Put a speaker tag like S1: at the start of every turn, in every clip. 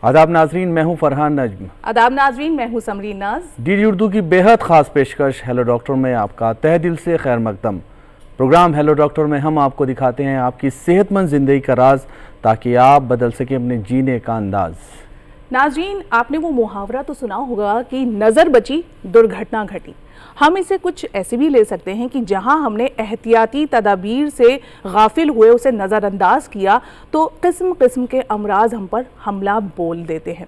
S1: आदाब नाजरीन, मैं हूं फरहान नजम।
S2: आदाब नाजरीन, मैं हूं समरीन नाज।
S1: डीडी उर्दू की बेहद ख़ास पेशकश हेलो डॉक्टर में आपका तहे दिल से खैर मकदम। प्रोग्राम हेलो डॉक्टर में हम आपको दिखाते हैं आपकी सेहतमंद ज़िंदगी का राज, ताकि आप बदल सकें अपने जीने का अंदाज।
S2: नाजरीन, आपने वो मुहावरा तो सुना होगा कि नज़र बची दुर्घटना घटी। हम इसे कुछ ऐसे भी ले सकते हैं कि जहां हमने एहतियाती तदाबीर से गाफिल हुए, उसे नज़रअंदाज किया, तो किस्म किस्म के अमराज हम पर हमला बोल देते हैं।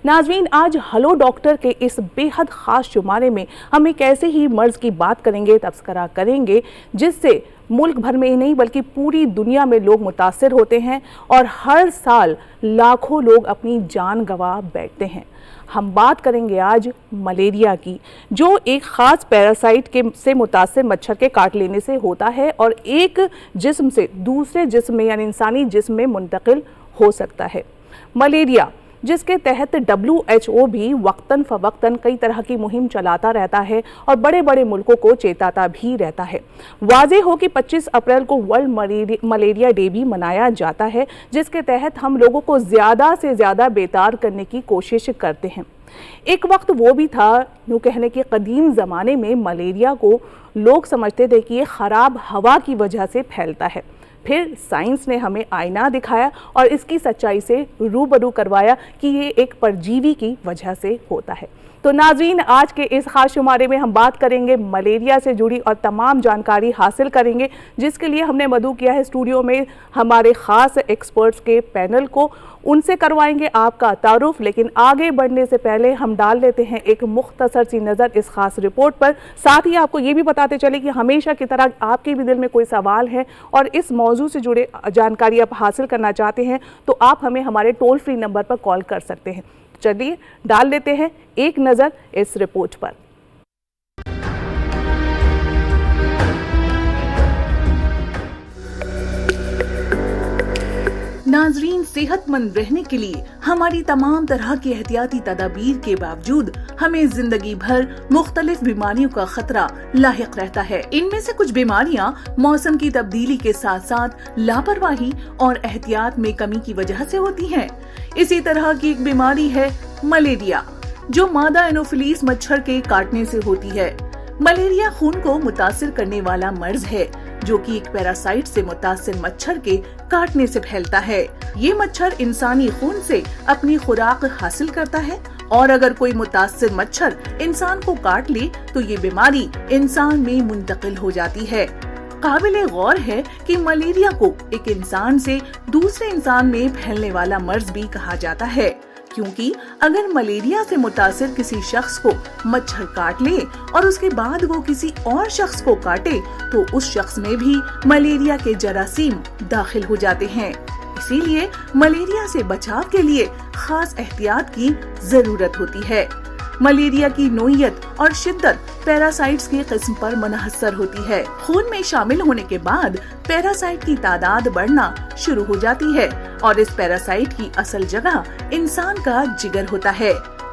S2: नाजरीन, आज हेलो डॉक्टर के इस बेहद ख़ास शुमारे में हम एक ऐसे ही मर्ज़ की बात करेंगे, तब्सरा करेंगे, जिससे मुल्क भर में ही नहीं बल्कि पूरी दुनिया में लोग मुतासिर होते हैं और हर साल लाखों लोग अपनी जान गंवा बैठते हैं। हम बात करेंगे आज मलेरिया की, जो एक ख़ास पैरासाइट से मुतासिर मच्छर के काट लेने से होता है और एक जिस्म से दूसरे जिस्म में यानी इंसानी जिस्म में मुंतकिल हो सकता है। मलेरिया, जिसके तहत WHO भी वक्तन फ़वक्तन कई तरह की मुहिम चलाता रहता है और बड़े बड़े मुल्कों को चेताता भी रहता है। वाज़ेह हो कि 25 अप्रैल को वर्ल्ड मलेरिया डे भी मनाया जाता है, जिसके तहत हम लोगों को ज़्यादा से ज़्यादा बेतार करने की कोशिश करते हैं। एक वक्त वो भी था, यूँ कहने के कदीम ज़माने में मलेरिया को लोग समझते थे कि ये ख़राब हवा की वजह से फैलता है। फिर साइंस ने हमें आईना दिखाया और इसकी सच्चाई से रूबरू करवाया कि ये एक परजीवी की वजह से होता है। तो नाज़रीन, आज के इस खास शुमारे में हम बात करेंगे मलेरिया से जुड़ी और तमाम जानकारी हासिल करेंगे, जिसके लिए हमने मदऊ किया है स्टूडियो में हमारे ख़ास एक्सपर्ट्स के पैनल को। उनसे करवाएंगे आपका तारुफ, लेकिन आगे बढ़ने से पहले हम डाल लेते हैं एक मुख्तसर सी नज़र इस खास रिपोर्ट पर। साथ ही आपको ये भी बताते चले कि हमेशा की तरह आपके भी दिल में कोई सवाल है और इस मौजू से जुड़े जानकारी आप हासिल करना चाहते हैं, तो आप हमें हमारे टोल फ्री नंबर पर कॉल कर सकते हैं। चलिए डाल लेते हैं एक नज़र इस रिपोर्ट पर। नाजरीन, सेहतमंद रहने के लिए हमारी तमाम तरह की एहतियाती तदाबीर के बावजूद हमें जिंदगी भर मुख्तलिफ बीमारियों का खतरा लाहिक रहता है। इनमें से कुछ बीमारियां मौसम की तब्दीली के साथ साथ लापरवाही और एहतियात में कमी की वजह से होती हैं। इसी तरह की एक बीमारी है मलेरिया, जो मादा एनोफिलीस मच्छर के काटने से होती है। मलेरिया खून को मुतासिर करने वाला मर्ज है, जो कि एक पैरासाइट से मुतासिर मच्छर के काटने से फैलता है। ये मच्छर इंसानी खून से अपनी खुराक हासिल करता है और अगर कोई मुतासिर मच्छर इंसान को काट ले तो ये बीमारी इंसान में मुंतकिल हो जाती है। काबिले गौर है कि मलेरिया को एक इंसान से दूसरे इंसान में फैलने वाला मर्ज भी कहा जाता है, क्योंकि अगर मलेरिया से मुतासिर किसी शख्स को मच्छर काट ले और उसके बाद वो किसी और शख्स को काटे तो उस शख्स में भी मलेरिया के जरासीम दाखिल हो जाते हैं। इसीलिए मलेरिया से बचाव के लिए खास एहतियात की जरूरत होती है। मलेरिया की नोयत और शिद्दत पैरासाइट्स की किस्म पर मुनहसर होती है। खून में शामिल होने के बाद पैरासाइट की तादाद बढ़ना शुरू हो जाती है और इस पैरासाइट की असल जगह इंसान का जिगर होता है।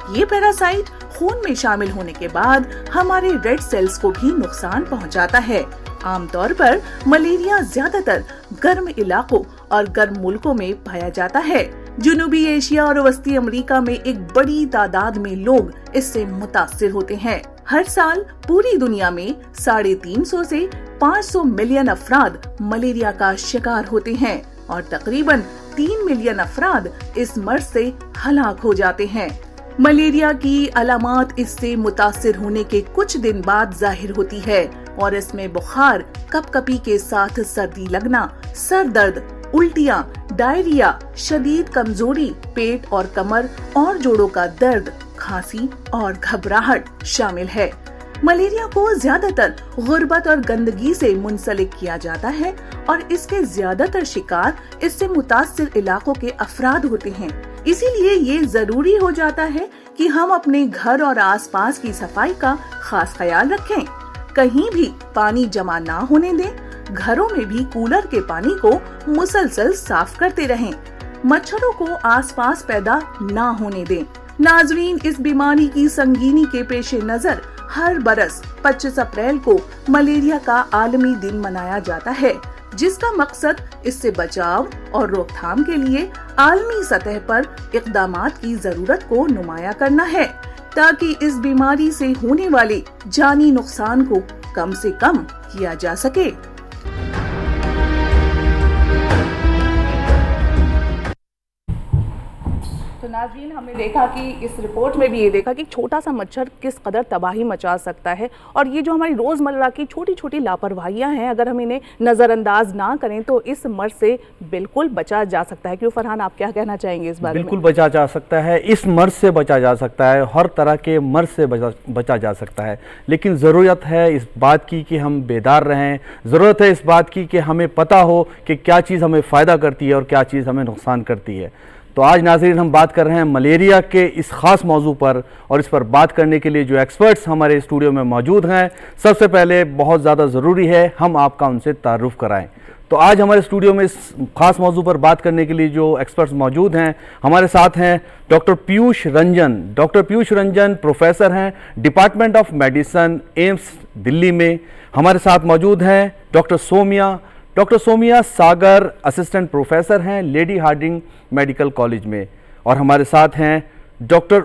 S2: ये पैरासाइट खून में शामिल होने के बाद हमारे रेड सेल्स को भी नुकसान पहुंचाता है। आमतौर पर मलेरिया ज्यादातर गर्म इलाकों और गर्म मुल्कों में पाया जाता है। जनूबी एशिया और वस्ती अमेरिका में एक बड़ी तादाद में लोग इससे मुतासिर होते हैं। हर साल पूरी दुनिया में 350 से 500 मिलियन अफराद मलेरिया का शिकार होते हैं और तकरीबन 3 मिलियन अफराद इस मर्ज से हलाक हो जाते हैं। मलेरिया की अलामात इससे मुतासिर होने के कुछ दिन बाद जाहिर होती है और इसमें बुखार, कपकपी के साथ सर्दी लगना, सर दर्द, उल्टियाँ, डायरिया, शदीद कमजोरी, पेट और कमर और जोड़ों का दर्द, खांसी और घबराहट शामिल है। मलेरिया को ज्यादातर गुर्बत और गंदगी से मुंसलिक किया जाता है और इसके ज्यादातर शिकार इससे मुतासिर इलाकों के अफराद होते हैं। इसीलिए ये जरूरी हो जाता है कि हम अपने घर और आसपास की सफाई का खास ख्याल रखें। कहीं भी पानी जमा ना होने दें। घरों में भी कूलर के पानी को मुसलसल साफ करते रहें। मच्छरों को आसपास पैदा ना होने दें। नाजरीन, इस बीमारी की संगीनी के पेश नजर हर बरस 25 अप्रैल को मलेरिया का आलमी दिन मनाया जाता है। जिसका मकसद इससे बचाव और रोकथाम के लिए आलमी सतह पर इक़दामात की जरूरत को नुमाया करना है, ताकि इस बीमारी से होने वाले जानी नुकसान को कम से कम किया जा सके। तो नाज़रीन, हमने देखा कि इस रिपोर्ट में भी ये देखा कि छोटा सा मच्छर किस कदर तबाही मचा सकता है, और ये जो हमारी रोज़मर्रा की छोटी छोटी लापरवाहियां हैं, अगर हम इन्हें नज़रअंदाज ना करें तो इस मर्ज से बिल्कुल बचा जा सकता है। क्यों फरहान, आप क्या कहना चाहेंगे इस बारे में?
S1: बिल्कुल बचा जा सकता है, इस मर्ज से बचा जा सकता है, हर तरह के मर्ज से बचा जा सकता है। लेकिन ज़रूरत है इस बात की कि हम बेदार रहें, ज़रूरत है इस बात की कि हमें पता हो कि क्या चीज़ हमें फ़ायदा करती है और क्या चीज़ हमें नुकसान करती है। तो आज नाज़रीन हम बात कर रहे हैं मलेरिया के इस ख़ास मौजू पर, और इस पर बात करने के लिए जो एक्सपर्ट्स हमारे स्टूडियो में मौजूद हैं, सबसे पहले बहुत ज़्यादा ज़रूरी है हम आपका उनसे तारुफ़ कराएं। तो आज हमारे स्टूडियो में इस ख़ास मौजू पर बात करने के लिए जो एक्सपर्ट्स मौजूद हैं, हमारे साथ हैं doctor Piyush Ranjan. Doctor Piyush Ranjan professor हैं department of medicine, AIIMS Delhi में। हमारे साथ मौजूद हैं doctor Somya Sagar, assistant professor हैं लेडी हार्डिंग मेडिकल कॉलेज में। और हमारे साथ हैं डॉक्टर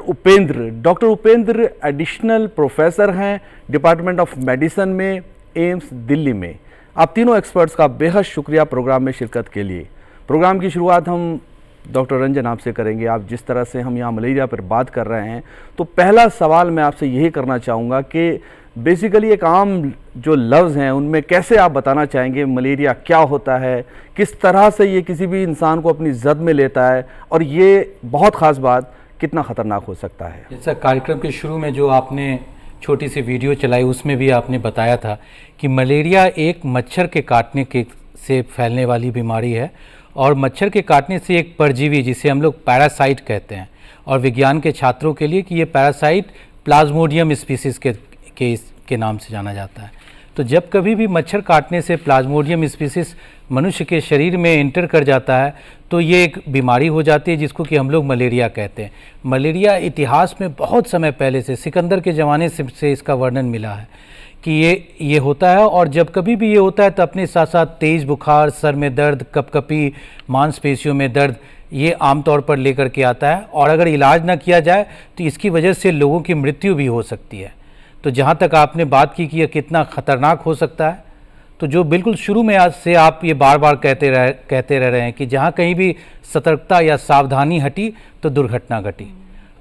S1: उपेंद्र एडिशनल प्रोफेसर हैं डिपार्टमेंट ऑफ मेडिसिन में, एम्स दिल्ली में। आप तीनों एक्सपर्ट्स का बेहद शुक्रिया प्रोग्राम में शिरकत के लिए। प्रोग्राम की शुरुआत हम डॉक्टर रंजन आपसे करेंगे। आप जिस तरह से हम यहाँ मलेरिया पर बात कर रहे हैं, तो पहला सवाल मैं आपसे यही करना चाहूँगा कि बेसिकली एक आम जो लफ्ज़ हैं उनमें कैसे आप बताना चाहेंगे मलेरिया क्या होता है, किस तरह से ये किसी भी इंसान को अपनी जद में लेता है, और ये बहुत ख़ास बात कितना ख़तरनाक हो सकता है।
S3: जैसा कार्यक्रम के शुरू में जो आपने छोटी सी वीडियो चलाई उसमें भी आपने बताया था कि मलेरिया एक मच्छर के काटने के से फैलने वाली बीमारी है, और मच्छर के काटने से एक परजीवी जिसे हम लोग पैरासाइट कहते हैं, और विज्ञान के छात्रों के लिए कि ये पैरासाइट प्लाज्मोडियम स्पीसीज़ के नाम से जाना जाता है। तो जब कभी भी मच्छर काटने से प्लाज्मोडियम स्पीसीज़ मनुष्य के शरीर में इंटर कर जाता है तो ये एक बीमारी हो जाती है जिसको कि हम लोग मलेरिया कहते हैं। मलेरिया इतिहास में बहुत समय पहले से, सिकंदर के ज़माने से इसका वर्णन मिला है कि ये होता है, और जब कभी भी ये होता है तो अपने साथ साथ तेज़ बुखार, सर में दर्द, कपकपी, मांसपेशियों में दर्द ये आमतौर पर लेकर के आता है, और अगर इलाज ना किया जाए तो इसकी वजह से लोगों की मृत्यु भी हो सकती है। तो जहाँ तक आपने बात की कि यह कितना ख़तरनाक हो सकता है, तो जो बिल्कुल शुरू में आज से आप ये बार बार कहते रह रहे हैं कि जहाँ कहीं भी सतर्कता या सावधानी हटी तो दुर्घटना घटी।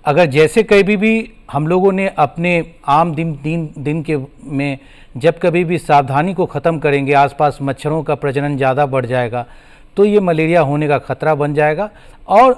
S3: अगर जैसे कभी भी हम लोगों ने अपने आम दिन के में जब कभी भी सावधानी को ख़त्म करेंगे, आसपास मच्छरों का प्रजनन ज़्यादा बढ़ जाएगा, तो ये मलेरिया होने का ख़तरा बन जाएगा, और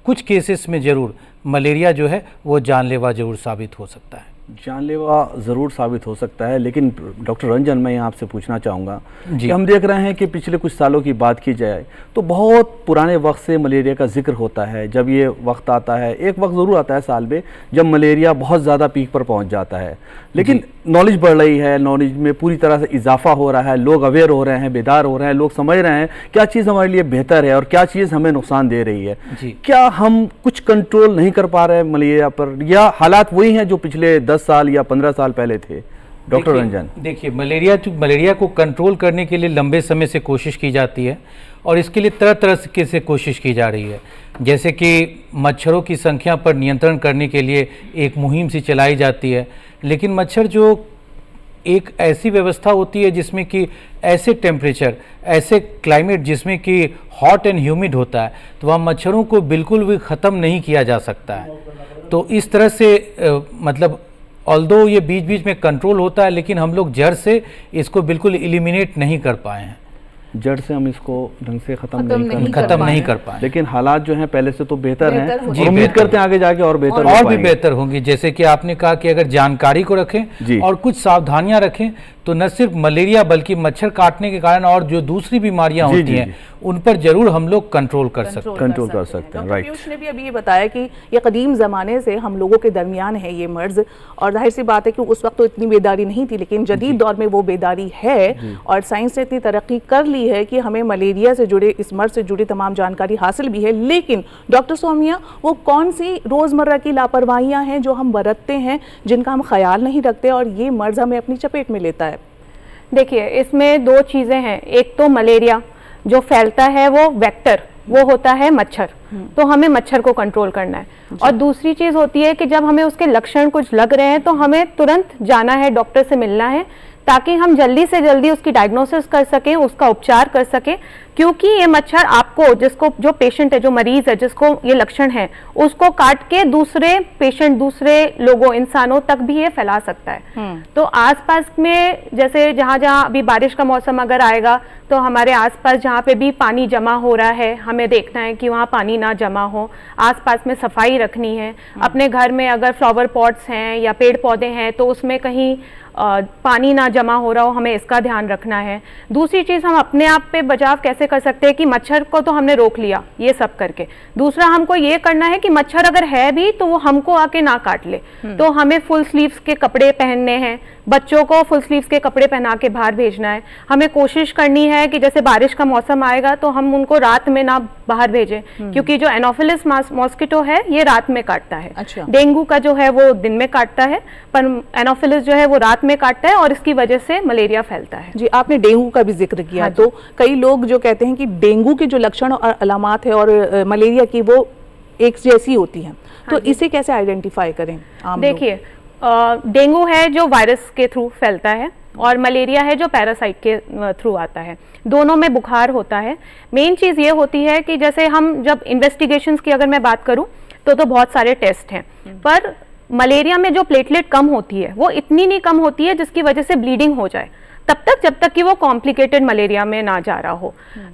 S3: कुछ केसेस में ज़रूर मलेरिया जो है वो जानलेवा ज़रूर साबित हो सकता है।
S1: जानलेवा ज़रूर साबित हो सकता है। लेकिन डॉक्टर रंजन, मैं यहाँ आपसे पूछना चाहूँगा कि हम देख रहे हैं कि पिछले कुछ सालों की बात की जाए तो बहुत पुराने वक्त से मलेरिया का जिक्र होता है। जब ये वक्त आता है, एक वक्त ज़रूर आता है साल में जब मलेरिया बहुत ज़्यादा पीक पर पहुँच जाता है, लेकिन नॉलेज बढ़ रही है, नॉलेज में पूरी तरह से इजाफा हो रहा है, लोग अवेयर हो रहे हैं, बेदार हो रहे हैं, लोग समझ रहे हैं क्या चीज़ हमारे लिए बेहतर है और क्या चीज़ हमें नुकसान दे रही है। क्या हम कुछ कंट्रोल नहीं कर पा रहे हैं मलेरिया पर, या हालात वही हैं जो पिछले 10 साल या 15 साल पहले थे? डॉक्टर रंजन,
S3: देखिए मलेरिया को कंट्रोल करने के लिए लंबे समय से कोशिश की जाती है, और इसके लिए तरह तरह से कोशिश की जा रही है। जैसे कि मच्छरों की संख्या पर नियंत्रण करने के लिए एक मुहिम सी चलाई जाती है, लेकिन मच्छर जो एक ऐसी व्यवस्था होती है जिसमें कि ऐसे टेम्परेचर, ऐसे क्लाइमेट जिसमें कि हॉट एंड ह्यूमिड होता है, तो वह मच्छरों को बिल्कुल भी ख़त्म नहीं किया जा सकता है। तो इस तरह से मतलब ऑल्दो ये बीच बीच में कंट्रोल होता है, लेकिन हम लोग जड़ से इसको बिल्कुल एलिमिनेट नहीं कर पाए हैं।
S1: जड़ से हम इसको ढंग से खत्म
S3: नहीं कर पाए,
S1: लेकिन हालात जो हैं पहले से तो बेहतर हैं, उम्मीद करते हैं आगे जाके और बेहतर
S3: और भी बेहतर होंगी। जैसे कि आपने कहा कि अगर जानकारी को रखें और कुछ सावधानियां रखें तो न सिर्फ मलेरिया बल्कि मच्छर काटने के कारण और जो दूसरी बीमारियां होती हैं उन पर जरूर हम लोग कंट्रोल कर सकते हैं।
S2: राइट। पीयूष ने भी अभी ये बताया कि ये कदीम ज़माने से हम लोगों के दरमियान है ये मर्ज, और जाहिर सी बात है कि उस वक्त तो इतनी बेदारी नहीं थी, लेकिन जदीद दौर में वो बेदारी है, और साइंस ने इतनी तरक्की कर ली है कि हमें मलेरिया से जुड़े, इस मर्ज से जुड़ी तमाम जानकारी हासिल भी है। लेकिन डॉक्टर सोमिया, वो कौन सी रोज़मर्रा की लापरवाहियाँ हैं जो हम बरतते हैं, जिनका हम ख्याल नहीं रखते और ये मर्ज हमें अपनी चपेट में लेता है?
S4: देखिए, इसमें दो चीज़ें हैं। एक तो मलेरिया जो फैलता है वो वेक्टर, वो होता है मच्छर, तो हमें मच्छर को कंट्रोल करना है। और दूसरी चीज़ होती है कि जब हमें उसके लक्षण कुछ लग रहे हैं तो हमें तुरंत जाना है, डॉक्टर से मिलना है, ताकि हम जल्दी से जल्दी उसकी डायग्नोसिस कर सकें, उसका उपचार कर सकें। क्योंकि ये मच्छर आपको, जिसको, जो पेशेंट है, जो मरीज है जिसको ये लक्षण है, उसको काट के दूसरे पेशेंट, दूसरे लोगों, इंसानों तक भी ये फैला सकता है। तो आसपास में, जैसे जहाँ जहाँ अभी बारिश का मौसम अगर आएगा तो हमारे आसपास जहाँ पे भी पानी जमा हो रहा है, हमें देखना है कि वहाँ पानी ना जमा हो, आसपास में सफाई रखनी है। अपने घर में अगर फ्लावर पॉट्स हैं या पेड़ पौधे हैं तो उसमें कहीं पानी ना जमा हो रहा हो, हमें इसका ध्यान रखना है। दूसरी चीज़, हम अपने आप पे बचाव कैसे कर सकते हैं कि मच्छर को तो हमने रोक लिया ये सब करके, दूसरा हमको ये करना है कि मच्छर अगर है भी तो वो हमको आके ना काट ले। तो हमें फुल स्लीव्स के कपड़े पहनने हैं, बच्चों को फुल स्लीव्स के कपड़े पहना के बाहर भेजना है। हमें कोशिश करनी है कि जैसे बारिश का मौसम आएगा तो हम उनको रात में ना बाहर भेजें, क्योंकि जो एनोफिलिस मॉस्किटो है ये रात में काटता है।
S5: अच्छा।
S4: डेंगू का जो है वो दिन में काटता है, पर एनोफिलिस जो है वो रात में काटता है और इसकी वजह से मलेरिया फैलता है।
S5: जी, आपने डेंगू का भी जिक्र किया।
S4: हाँ,
S5: तो कई लोग जो कहते हैं कि डेंगू के जो लक्षण और अलामात है और मलेरिया की वो एक जैसी होती हैं, तो इसे कैसे आइडेंटिफाई करें आम लोग?
S4: देखिए, डेंगू है जो वायरस के थ्रू फैलता है और मलेरिया है जो पैरासाइट के थ्रू आता है। दोनों में बुखार होता है। मेन चीज़ ये होती है कि जैसे हम जब इन्वेस्टिगेशंस की अगर मैं बात करूं तो बहुत सारे टेस्ट हैं, पर मलेरिया में जो प्लेटलेट कम होती है वो इतनी नहीं कम होती है जिसकी वजह से ब्लीडिंग हो जाए, तब तक जब तक कि वो कॉम्प्लिकेटेड मलेरिया में ना जा रहा हो।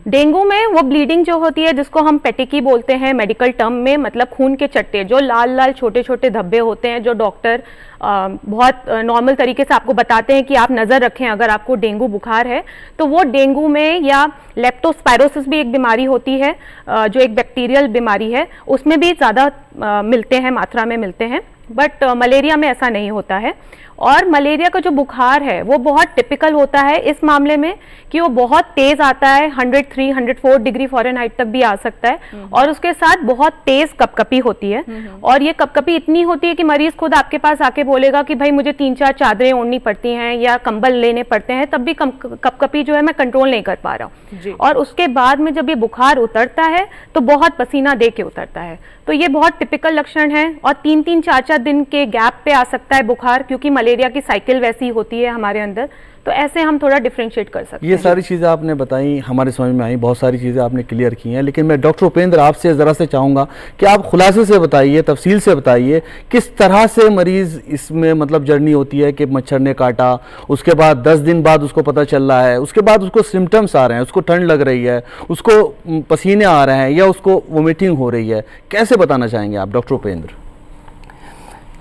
S4: डेंगू में वो ब्लीडिंग जो होती है, जिसको हम पेटिकी बोलते हैं मेडिकल टर्म में, मतलब खून के चट्टे, जो लाल लाल छोटे छोटे धब्बे होते हैं, जो डॉक्टर बहुत नॉर्मल तरीके से आपको बताते हैं कि आप नज़र रखें अगर आपको डेंगू बुखार है। तो वो डेंगू में, या लेप्टोस्पायरोसिस भी एक बीमारी होती है जो एक बैक्टीरियल बीमारी है, उसमें भी ज़्यादा मिलते हैं, मात्रा में मिलते हैं, बट मलेरिया में ऐसा नहीं होता है। और मलेरिया का जो बुखार है वो बहुत टिपिकल होता है इस मामले में कि वो बहुत तेज आता है, 103, 104 डिग्री फ़ारेनहाइट तक भी आ सकता है, और उसके साथ बहुत तेज कपकपी होती है। और ये कपकपी इतनी होती है कि मरीज खुद आपके पास आके बोलेगा कि भाई मुझे 3-4 चादरें ओढ़नी पड़ती हैं या कंबल लेने पड़ते हैं, तब भी कपकपी जो है मैं कंट्रोल नहीं कर पा रहा हूँ। और उसके बाद में जब ये बुखार उतरता है तो बहुत पसीना दे के उतरता है। तो ये बहुत टिपिकल लक्षण है, और 3-3, 4-4 दिन के गैप पे आ सकता है बुखार, क्योंकि मलेरिया की साइकिल वैसी होती है हमारे अंदर। तो ऐसे हम थोड़ा डिफरेंशिएट कर सकते हैं।
S1: ये सारी चीज़ें आपने बताई, हमारे समझ में आई, बहुत सारी चीज़ें आपने क्लियर की हैं, लेकिन मैं डॉक्टर उपेंद्र आपसे ज़रा से चाहूँगा कि आप खुलासे से बताइए, तफसील से बताइए, किस तरह से मरीज़ इसमें मतलब जर्नी होती है कि मच्छर ने काटा, उसके बाद 10 दिन बाद उसको पता चल रहा है, उसके बाद उसको सिम्टम्स आ रहे हैं, उसको ठंड लग रही है, उसको पसीने आ रहे हैं या उसको वोमिटिंग हो रही है, कैसे बताना चाहेंगे आप डॉक्टर उपेंद्र?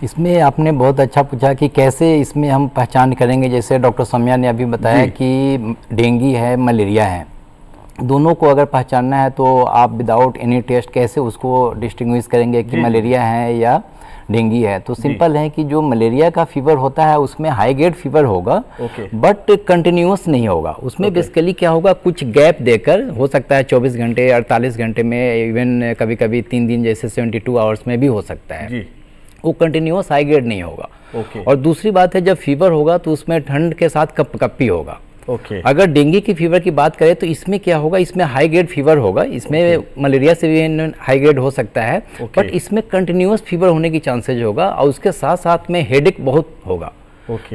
S6: इसमें आपने बहुत अच्छा पूछा कि कैसे इसमें हम पहचान करेंगे। जैसे डॉक्टर सौम्या ने अभी बताया कि डेंगू है, मलेरिया है, दोनों को अगर पहचानना है तो आप विदाउट एनी टेस्ट कैसे उसको डिस्टिंग्विश करेंगे कि मलेरिया है या डेंगू है। तो सिंपल है कि जो मलेरिया का फीवर होता है उसमें हाई ग्रेड फीवर होगा, बट कंटिन्यूस नहीं होगा। उसमें बेसिकली क्या होगा, कुछ गैप देकर, हो सकता है 24 घंटे, 48 घंटे में, इवन कभी कभी 3 दिन जैसे 72 आवर्स में भी हो सकता है। वो कंटिन्यूस हाई ग्रेड नहीं होगा। और दूसरी बात है, जब फीवर होगा तो उसमें ठंड के साथ कपकपी होगा। अगर डेंगू की फीवर की बात करें तो इसमें क्या होगा, इसमें हाई ग्रेड फीवर होगा, इसमें मलेरिया से भी हाई ग्रेड हो सकता है, बट इसमें कंटिन्यूस फीवर होने की चांसेज होगा, और उसके साथ साथ में हेडेक बहुत होगा।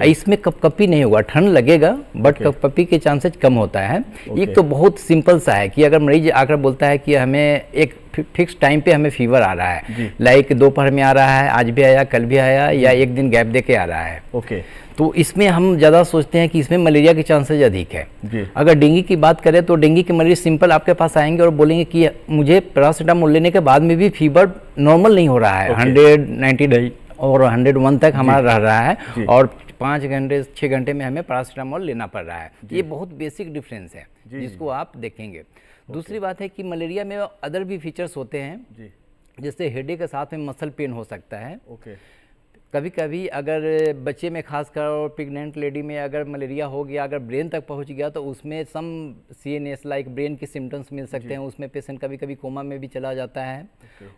S6: इसमें कपकपी नहीं होगा, ठंड लगेगा बट कपकपी के चांसेस कम होता है। एक तो बहुत सिंपल सा है कि अगर मरीज आकर बोलता है कि हमें एक फिक्स टाइम पे हमें फीवर आ रहा है, लाइक दोपहर में आ रहा है, आज भी आया, कल भी आया, या एक दिन गैप दे के आ रहा है, तो इसमें हम ज़्यादा सोचते हैं कि इसमें मलेरिया के चांसेस अधिक है। अगर डेंगू की बात करें तो डेंगू के मरीज सिंपल आपके पास आएंगे और बोलेंगे कि मुझे पैरासीटामोल लेने के बाद में भी फीवर नॉर्मल नहीं हो रहा है, 190 डेज और 101 तक हमारा रह रहा है, और 5 घंटे 6 घंटे में हमें पैरासीटामोल लेना पड़ रहा है। ये बहुत बेसिक डिफरेंस है जिसको आप देखेंगे। दूसरी बात है कि मलेरिया में अदर भी फीचर्स होते हैं, जैसे हेडेक के साथ में मसल पेन हो सकता है, कभी कभी अगर बच्चे में खासकर और प्रेग्नेंट लेडी में अगर मलेरिया हो गया, अगर ब्रेन तक पहुंच गया, तो उसमें सम CNS लाइक ब्रेन के सिम्टम्स मिल सकते हैं। उसमें पेशेंट कभी कभी कोमा में भी चला जाता है।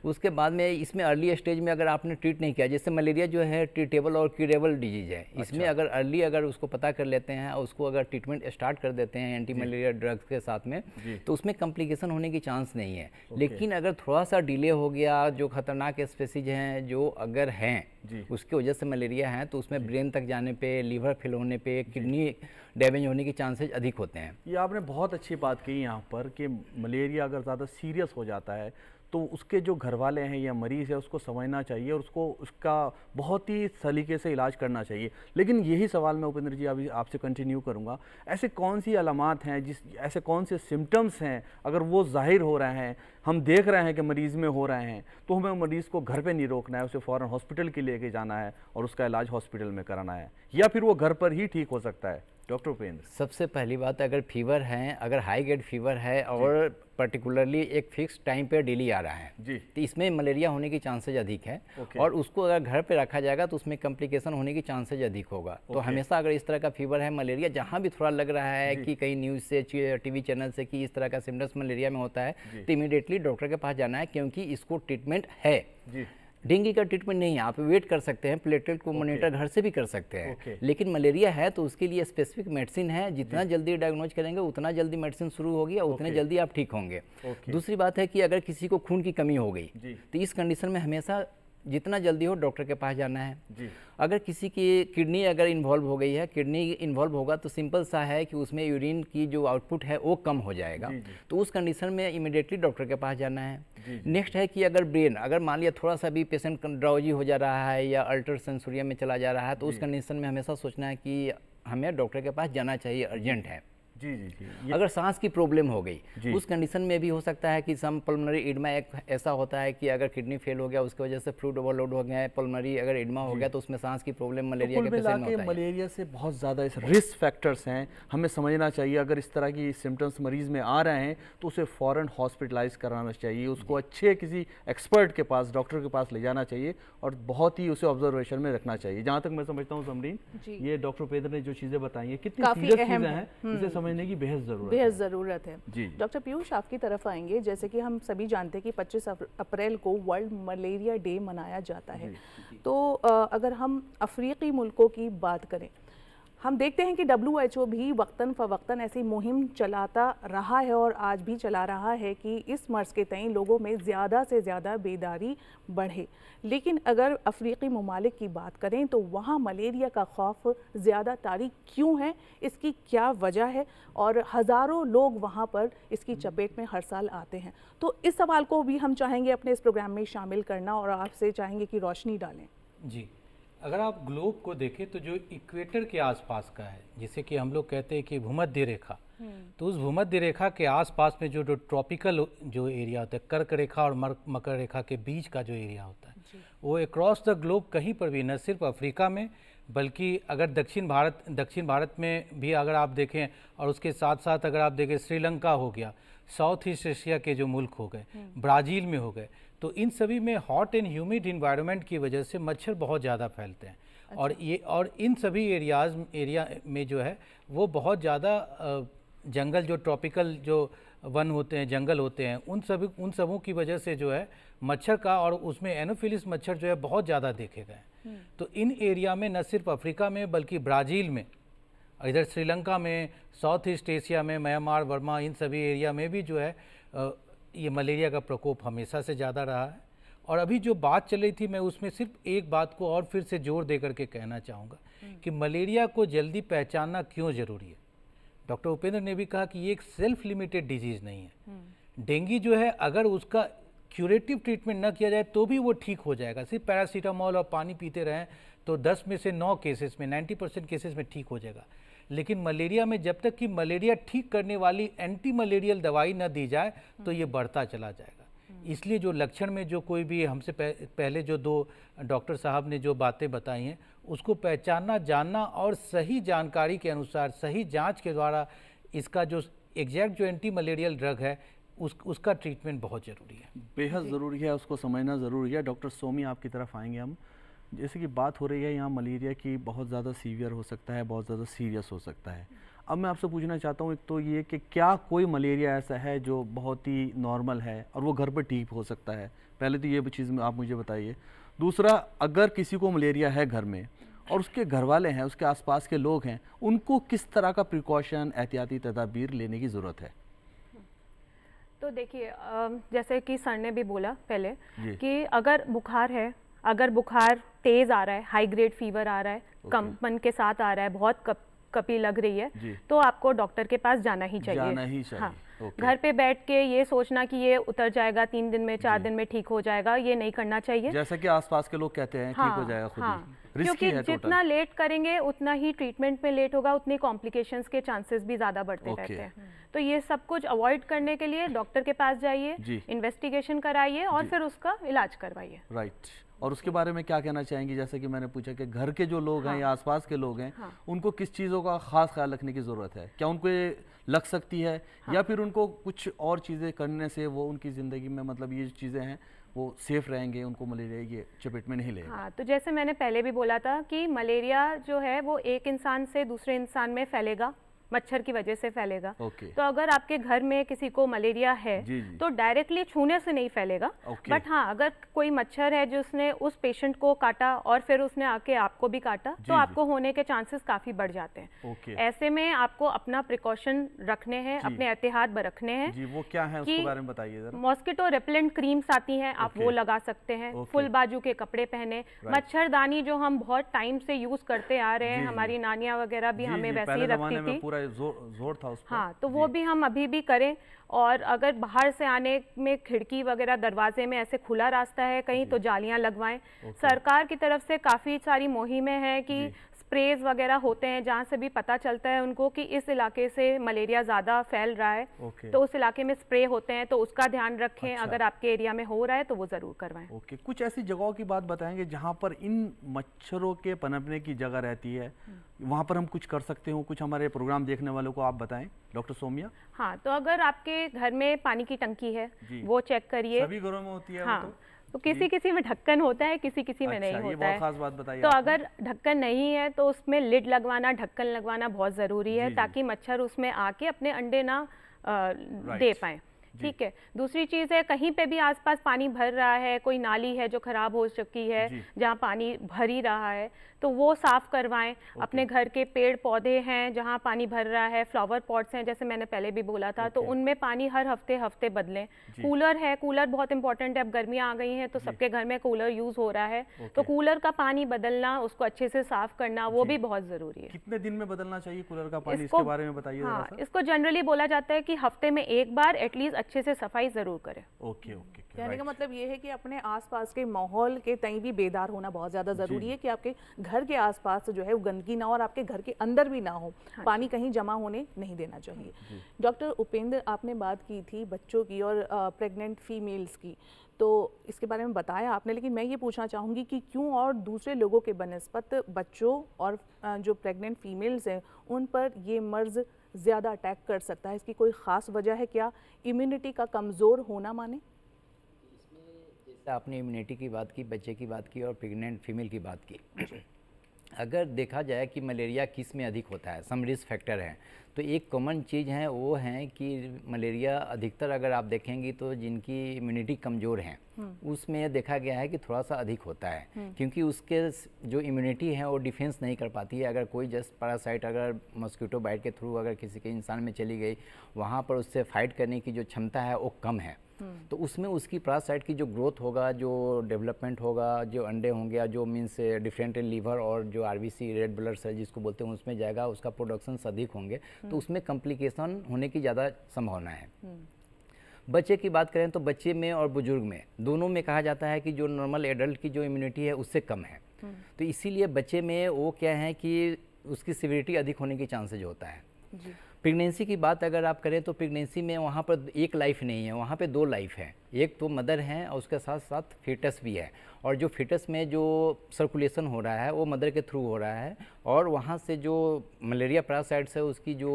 S6: उसके बाद में इसमें अर्ली स्टेज में अगर आपने ट्रीट नहीं किया, जैसे मलेरिया जो है ट्रीटेबल और क्यूरेबल डिजीज है, इसमें अगर अर्ली अगर उसको पता कर लेते हैं और उसको अगर ट्रीटमेंट स्टार्ट कर देते हैं एंटी मलेरिया ड्रग्स के साथ में, तो उसमें कॉम्प्लिकेशन होने की चांस नहीं है। लेकिन अगर थोड़ा सा डिले हो गया, जो खतरनाक स्पेसीज हैं जो अगर हैं उसकी वजह से मलेरिया है, तो उसमें ब्रेन तक जाने पे, लीवर फेल होने पे, किडनी डैमेज होने के चांसेस अधिक होते हैं।
S1: ये आपने बहुत अच्छी बात कही यहाँ पर कि मलेरिया अगर ज़्यादा सीरियस हो जाता है तो उसके जो घर वाले हैं या मरीज़ है उसको समझना चाहिए और उसको उसका बहुत ही सलीके से इलाज करना चाहिए। लेकिन यही सवाल मैं उपेंद्र जी अभी आपसे कंटिन्यू करूँगा, ऐसे कौन सी अलामात हैं, ऐसे कौन से सिम्टम्स हैं अगर वो जाहिर हो रहे हैं, हम देख रहे हैं कि मरीज़ में हो रहे हैं, तो हमें मरीज़ को घर पे नहीं रोकना है, उसे फ़ौरन हॉस्पिटल के लेके जाना है और उसका इलाज हॉस्पिटल में कराना है, या फिर वो घर पर ही ठीक हो सकता है? डॉक्टर उपेंद्र,
S6: सबसे पहली बात, अगर फीवर है, अगर हाई ग्रेड फीवर है और पर्टिकुलरली एक फिक्स टाइम पे डेली आ रहा है
S1: जी,
S6: तो इसमें मलेरिया होने की चांसेज अधिक है। और उसको अगर घर पे रखा जाएगा तो उसमें कॉम्प्लिकेशन होने की चांसेज अधिक होगा। तो हमेशा अगर इस तरह का फीवर है, मलेरिया, जहाँ भी थोड़ा लग रहा है कि कहीं न्यूज़ से, टीवी चैनल से कि इस तरह का सिम्टम्स मलेरिया में होता है, तो इमीडिएटली डॉक्टर के पास जाना है, क्योंकि इसको ट्रीटमेंट है। डेंगू का ट्रीटमेंट नहीं है, आप वेट कर सकते हैं, प्लेटलेट को मॉनिटर घर से भी कर सकते हैं। लेकिन मलेरिया है तो उसके लिए स्पेसिफिक मेडिसिन है, जितना जल्दी डायग्नोज करेंगे उतना जल्दी मेडिसिन शुरू होगी और उतने जल्दी आप ठीक होंगे। दूसरी बात है कि अगर किसी को खून की कमी हो गई तो इस कंडीशन में हमेशा जितना जल्दी हो डॉक्टर के पास जाना है। अगर किसी की किडनी अगर इन्वॉल्व हो गई है, किडनी इन्वॉल्व होगा तो सिंपल सा है कि उसमें यूरिन की जो आउटपुट है वो कम हो जाएगा। तो उस कंडीशन में इमीडिएटली डॉक्टर के पास जाना है। नेक्स्ट है कि अगर ब्रेन, अगर मान लिया थोड़ा सा भी पेशेंट ड्राउजी हो जा रहा है या अल्टर सेंसोरियम में चला जा रहा है, तो उस कंडीशन में हमेशा सोचना है कि हमें डॉक्टर के पास जाना चाहिए, अर्जेंट है। अगर सांस की प्रॉब्लम हो गई उस कंडीशन में भी हो सकता है कि सम पल्मोनरी एडमा एक ऐसा होता है कि अगर किडनी फेल हो गया, उसकी वजह से फ्लूइड ओवरलोड हो गया है, पल्मोनरी अगर एडमा हो गया, तो उसमें सांस की प्रॉब्लम मलेरिया के पेशेंट में होता है।
S1: मलेरिया से बहुत ज़्यादा रिस्क फैक्टर्स हैं, हमें समझना चाहिए। अगर इस तरह की सिम्टम्स मरीज में आ रहे हैं तो उसे फ़ौरन हॉस्पिटलाइज कराना चाहिए, उसको अच्छे किसी एक्सपर्ट के पास, डॉक्टर के पास ले जाना चाहिए और बहुत ही उसे ऑब्जर्वेशन में रखना चाहिए। जहाँ तक मैं समझता हूँ समरीन, ये डॉक्टर उपेंद्र ने जो चीज़ें बताई हैं कितनी सीरियस चीज़ें हैं, इसे समझने की बेहद ज़रूरत है।
S5: डॉक्टर पीयूष, आपकी तरफ आएंगे। जैसे कि हम सभी जानते हैं कि 25 अप्रैल को वर्ल्ड मलेरिया डे मनाया जाता है। तो अगर हम अफ्रीकी मुल्कों की बात करें, हम देखते हैं कि WHO भी वक्तन फ़वक्तन ऐसी मुहिम चलाता रहा है और आज भी चला रहा है कि इस मर्ज़ के तय लोगों में ज़्यादा से ज़्यादा बेदारी बढ़े। लेकिन अगर अफ्रीकी ममालिक की बात करें तो वहाँ मलेरिया का खौफ ज़्यादा तारीख क्यों है, इसकी क्या वजह है, और हज़ारों लोग वहाँ पर इसकी चपेट में हर साल आते हैं। तो इस सवाल को भी हम चाहेंगे अपने इस प्रोग्राम में शामिल करना और आपसे चाहेंगे कि रोशनी डालें।
S3: जी, अगर आप ग्लोब को देखें तो जो इक्वेटर के आसपास का है, जिसे कि हम लोग कहते हैं कि भूमध्य रेखा, तो उस भूमध्य रेखा के आसपास में जो ट्रॉपिकल जो एरिया होता है, कर्क रेखा और मकर रेखा के बीच का जो एरिया होता है, वो अक्रॉस द ग्लोब कहीं पर भी, न सिर्फ अफ्रीका में बल्कि अगर दक्षिण भारत में भी अगर आप देखें, और उसके साथ साथ अगर आप देखें श्रीलंका हो गया, साउथ ईस्ट एशिया के जो मुल्क हो गए, ब्राज़ील में हो गए, तो इन सभी में हॉट एंड ह्यूमिड इन्वायरमेंट की वजह से मच्छर बहुत ज़्यादा फैलते हैं। अच्छा। और इन सभी एरिया में जो है वो बहुत ज़्यादा जंगल, जो ट्रॉपिकल जो वन होते हैं, जंगल होते हैं, उन सबों की वजह से जो है मच्छर का, और उसमें एनोफिलिस मच्छर जो है बहुत ज़्यादा देखे गए। तो इन एरिया में न सिर्फ अफ्रीका में बल्कि ब्राज़ील में, इधर श्रीलंका में, साउथ ईस्ट एशिया में, म्यांमार, बर्मा, इन सभी एरिया में भी जो है ये मलेरिया का प्रकोप हमेशा से ज़्यादा रहा है। और अभी जो बात चल रही थी, मैं उसमें सिर्फ एक बात को और फिर से जोर दे करके कहना चाहूँगा कि मलेरिया को जल्दी पहचानना क्यों ज़रूरी है। डॉक्टर उपेंद्र ने भी कहा कि ये एक सेल्फ लिमिटेड डिजीज़ नहीं है। डेंगू जो है अगर उसका क्यूरेटिव ट्रीटमेंट न किया जाए तो भी वो ठीक हो जाएगा। सिर्फ पैरासीटामॉल और पानी पीते रहें तो 10 में से 9 केसेस में, 90% केसेस में ठीक हो जाएगा। लेकिन मलेरिया में जब तक कि मलेरिया ठीक करने वाली एंटी मलेरियल दवाई न दी जाए तो ये बढ़ता चला जाएगा। इसलिए जो लक्षण में जो कोई भी हमसे पहले जो 2 डॉक्टर साहब ने जो बातें बताई हैं, उसको पहचानना, जानना और सही जानकारी के अनुसार, सही जांच के द्वारा इसका जो एग्जैक्ट जो एंटी मलेरियल ड्रग है उसका ट्रीटमेंट बहुत ज़रूरी है,
S1: बेहद ज़रूरी है, उसको समझना ज़रूरी है। डॉक्टर सोमी, आपकी तरफ आएंगे हम। जैसे कि बात हो रही है यहाँ मलेरिया की, बहुत ज़्यादा सीवियर हो सकता है, बहुत ज़्यादा सीरियस हो सकता है। अब मैं आपसे पूछना चाहता हूँ एक तो ये कि क्या कोई मलेरिया ऐसा है जो बहुत ही नॉर्मल है और वो घर पर ठीक हो सकता है? पहले तो ये चीज़ आप मुझे बताइए। दूसरा, अगर किसी को मलेरिया है घर में और उसके घर वाले हैं, उसके आसपास के लोग हैं, उनको किस तरह का प्रिकॉशन, एहतियाती तदाबीर लेने की ज़रूरत है?
S4: तो देखिए, जैसे कि सर ने भी बोला पहले
S1: जी।
S4: कि अगर बुखार है, अगर बुखार तेज़ आ रहा है, हाई ग्रेड फीवर आ रहा है, कंपन के साथ आ रहा है, बहुत कपी लग रही है,
S1: जी।
S4: तो आपको डॉक्टर के पास जाना ही चाहिए।
S1: जाना ही चाहिए।
S4: हाँ।
S1: ओके।
S4: घर पे बैठ के ये सोचना कि ये उतर जाएगा 3 दिन में, 4 दिन में ठीक हो जाएगा, ये नहीं करना चाहिए।
S1: जैसा कि आसपास के लोग कहते हैं ठीक हो जाएगा खुद ही। रिस्की
S4: क्योंकि
S1: है टोटल।
S4: जितना लेट करेंगे उतना ही ट्रीटमेंट में लेट होगा, उतनी कॉम्प्लिकेशंस के चांसेस भी ज़्यादा बढ़ते
S1: ओके।
S4: रहते हैं। तो ये सब कुछ अवॉइड करने के लिए डॉक्टर के पास जाइए,
S1: जी।
S4: इन्वेस्टिगेशन कराइए और
S1: जी।
S4: फिर उसका इलाज करवाइए।
S1: राइट। और उसके बारे में क्या कहना चाहेंगी? जैसे कि मैंने पूछा कि घर के जो लोग हैं या आसपास के लोग हैं, उनको किस चीज़ों का खास ख्याल रखने की ज़रूरत है? क्या उनको ये लग सकती है या फिर उनको कुछ और चीज़ें करने से वो उनकी ज़िंदगी में, मतलब ये चीज़ें हैं वो सेफ रहेंगे, उनको मलेरिया ये चपेट में नहीं लेगा?
S4: हाँ, तो जैसे मैंने पहले भी बोला था कि मलेरिया जो है वो एक इंसान से दूसरे इंसान में फैलेगा, मच्छर की वजह से फैलेगा।
S1: ओके।
S4: तो अगर आपके घर में किसी को मलेरिया है
S1: जी, जी।
S4: तो डायरेक्टली छूने से नहीं फैलेगा।
S1: ओके।
S4: बट हाँ, अगर कोई मच्छर है जिसने उस पेशेंट को काटा और फिर उसने आके आपको भी काटा,
S1: जी,
S4: तो आपको होने के चांसेस काफ़ी बढ़ जाते हैं।
S1: ओके।
S4: ऐसे में आपको अपना प्रिकॉशन रखने हैं,
S1: जी।
S4: अपने एहतियात बरतने हैं।
S1: जी, वो क्या है उसके बारे में बताइए ज़रा।
S4: मॉस्किटो रेपेलेंट क्रीम्स आती हैं, आप
S1: ओके।
S4: वो लगा सकते हैं।
S1: ओके।
S4: फुल बाजू के कपड़े पहने। मच्छरदानी जो हम बहुत टाइम से यूज करते आ रहे हैं,
S1: जी, जी।
S4: हमारी नानियां वगैरह भी
S1: जी,
S4: हमें
S1: जी,
S4: वैसे
S1: पहले
S4: ही
S1: ज़माने
S4: रखती
S1: में
S4: थी।
S1: पूरा जोर था उस पर।
S4: हाँ, तो वो भी हम अभी भी करें। और अगर बाहर से आने में खिड़की वगैरह, दरवाजे में ऐसे खुला रास्ता है कहीं, तो जालियां लगवाएं। सरकार की तरफ से काफ़ी सारी मुहिमें हैं कि स्प्रेज वगैरह होते हैं जहाँ से भी पता चलता है उनको कि इस इलाके से मलेरिया ज़्यादा फैल रहा है,
S1: ओके।
S4: तो उस इलाके में स्प्रे होते हैं, तो उसका ध्यान रखें।
S1: अच्छा।
S4: अगर आपके एरिया में हो रहा है तो वो ज़रूर करवाएं।
S1: ओके। कुछ ऐसी जगहों की बात बताएंगे जहाँ पर इन मच्छरों के पनपने की जगह रहती है, वहाँ पर हम कुछ कर सकते हो? कुछ हमारे प्रोग्राम देखने वालों को आप बताएं, डॉक्टर सोमिया।
S4: हाँ, तो अगर आपके घर में पानी की टंकी है,
S1: जी।
S4: वो चेक करिए।
S1: सभी घरों में होती है वो
S4: हाँ, तो किसी किसी में ढक्कन होता है, किसी किसी में
S1: अच्छा,
S4: नहीं
S1: ये
S4: होता
S1: बहुत
S4: है।
S1: खास बात बताई
S4: तो
S1: आपने।
S4: अगर ढक्कन नहीं है तो उसमें लिड लगवाना, ढक्कन लगवाना बहुत ज़रूरी है,
S1: जी, जी।
S4: ताकि मच्छर उसमें आके अपने अंडे ना दे पाएं। ठीक है। दूसरी चीज़ है, कहीं पे भी आसपास पानी भर रहा है, कोई नाली है जो खराब हो चुकी है,
S1: जी।
S4: जहाँ पानी भर ही रहा है, तो वो साफ करवाएं। अपने घर के पेड़ पौधे हैं जहाँ पानी भर रहा है, फ्लावर पॉट्स हैं, जैसे मैंने पहले भी बोला था, तो उनमें पानी हर हफ्ते बदलें। कूलर है, कूलर बहुत इंपॉर्टेंट है। अब गर्मियाँ आ गई हैं तो सबके घर में कूलर यूज़ हो रहा है, तो कूलर का पानी बदलना, उसको अच्छे से साफ करना, वो भी बहुत ज़रूरी है।
S1: कितने दिन में बदलना चाहिए कूलर का पानी,
S4: इसको-
S1: इसके बारे में बताइए जरा
S4: हाँ,
S1: सा।
S4: इसको जनरली बोला जाता है कि हफ्ते में एक बार एटलीस्ट अच्छे से सफाई ज़रूर करें।
S1: Okay okay.
S5: कहने का
S1: राइट।
S5: मतलब ये है कि अपने आसपास के माहौल के तई भी बेदार होना बहुत ज़्यादा ज़रूरी है कि आपके घर के आसपास जो है वो गंदगी ना हो और आपके घर के अंदर भी ना हो, पानी कहीं जमा होने नहीं देना चाहिए। डॉक्टर उपेंद्र, आपने बात की थी बच्चों की और प्रेग्नेंट फीमेल्स की, तो इसके बारे में बताया आपने, लेकिन मैं ये पूछना चाहूँगी कि क्यों और दूसरे लोगों के बनिस्बत बच्चों और जो प्रेग्नेंट फीमेल्स हैं उन पर ये मर्ज़ ज़्यादा अटैक कर सकता है? इसकी कोई ख़ास वजह है क्या? इम्यूनिटी का कमज़ोर होना माने?
S6: जैसे आपने इम्यूनिटी की बात की, बच्चे की बात की और प्रेग्नेंट फीमेल की बात की, अगर देखा जाए कि मलेरिया किस में अधिक होता है, सम रिस्क फैक्टर हैं, तो एक कॉमन चीज़ है वो है कि मलेरिया अधिकतर अगर आप देखेंगी तो जिनकी इम्यूनिटी कमज़ोर हैं उसमें देखा गया है कि थोड़ा सा अधिक होता है, क्योंकि उसके जो इम्यूनिटी है वो डिफेंस नहीं कर पाती है। अगर कोई जस्ट पैरासाइट अगर मॉस्किटो बाइट के थ्रू अगर किसी के इंसान में चली गई, वहाँ पर उससे फाइट करने की जो क्षमता है वो कम है। तो उसमें उसकी पैरासाइट की जो ग्रोथ होगा, जो डेवलपमेंट होगा, जो अंडे होंगे, जो मीन्स डिफरेंट लीवर और जो आरबीसी रेड ब्लड सेल जिसको बोलते हैं उसमें जाएगा, उसका प्रोडक्शन अधिक होंगे, तो उसमें कॉम्प्लिकेशन होने की ज़्यादा संभावना है। बच्चे की बात करें तो बच्चे में और बुजुर्ग में दोनों में कहा जाता है कि जो नॉर्मल एडल्ट की जो इम्यूनिटी है उससे कम है, तो इसीलिए बच्चे में वो क्या है कि उसकी सिविरिटी अधिक होने की चांसेज होता है। प्रेगनेंसी की बात अगर आप करें तो प्रेगनेंसी में वहाँ पर एक लाइफ नहीं है, वहाँ पे दो लाइफ है, एक तो मदर है और उसके साथ साथ फीटस भी है, और जो फीटस में जो सर्कुलेशन हो रहा है वो मदर के थ्रू हो रहा है, और वहाँ से जो मलेरिया पैरासाइट्स है उसकी जो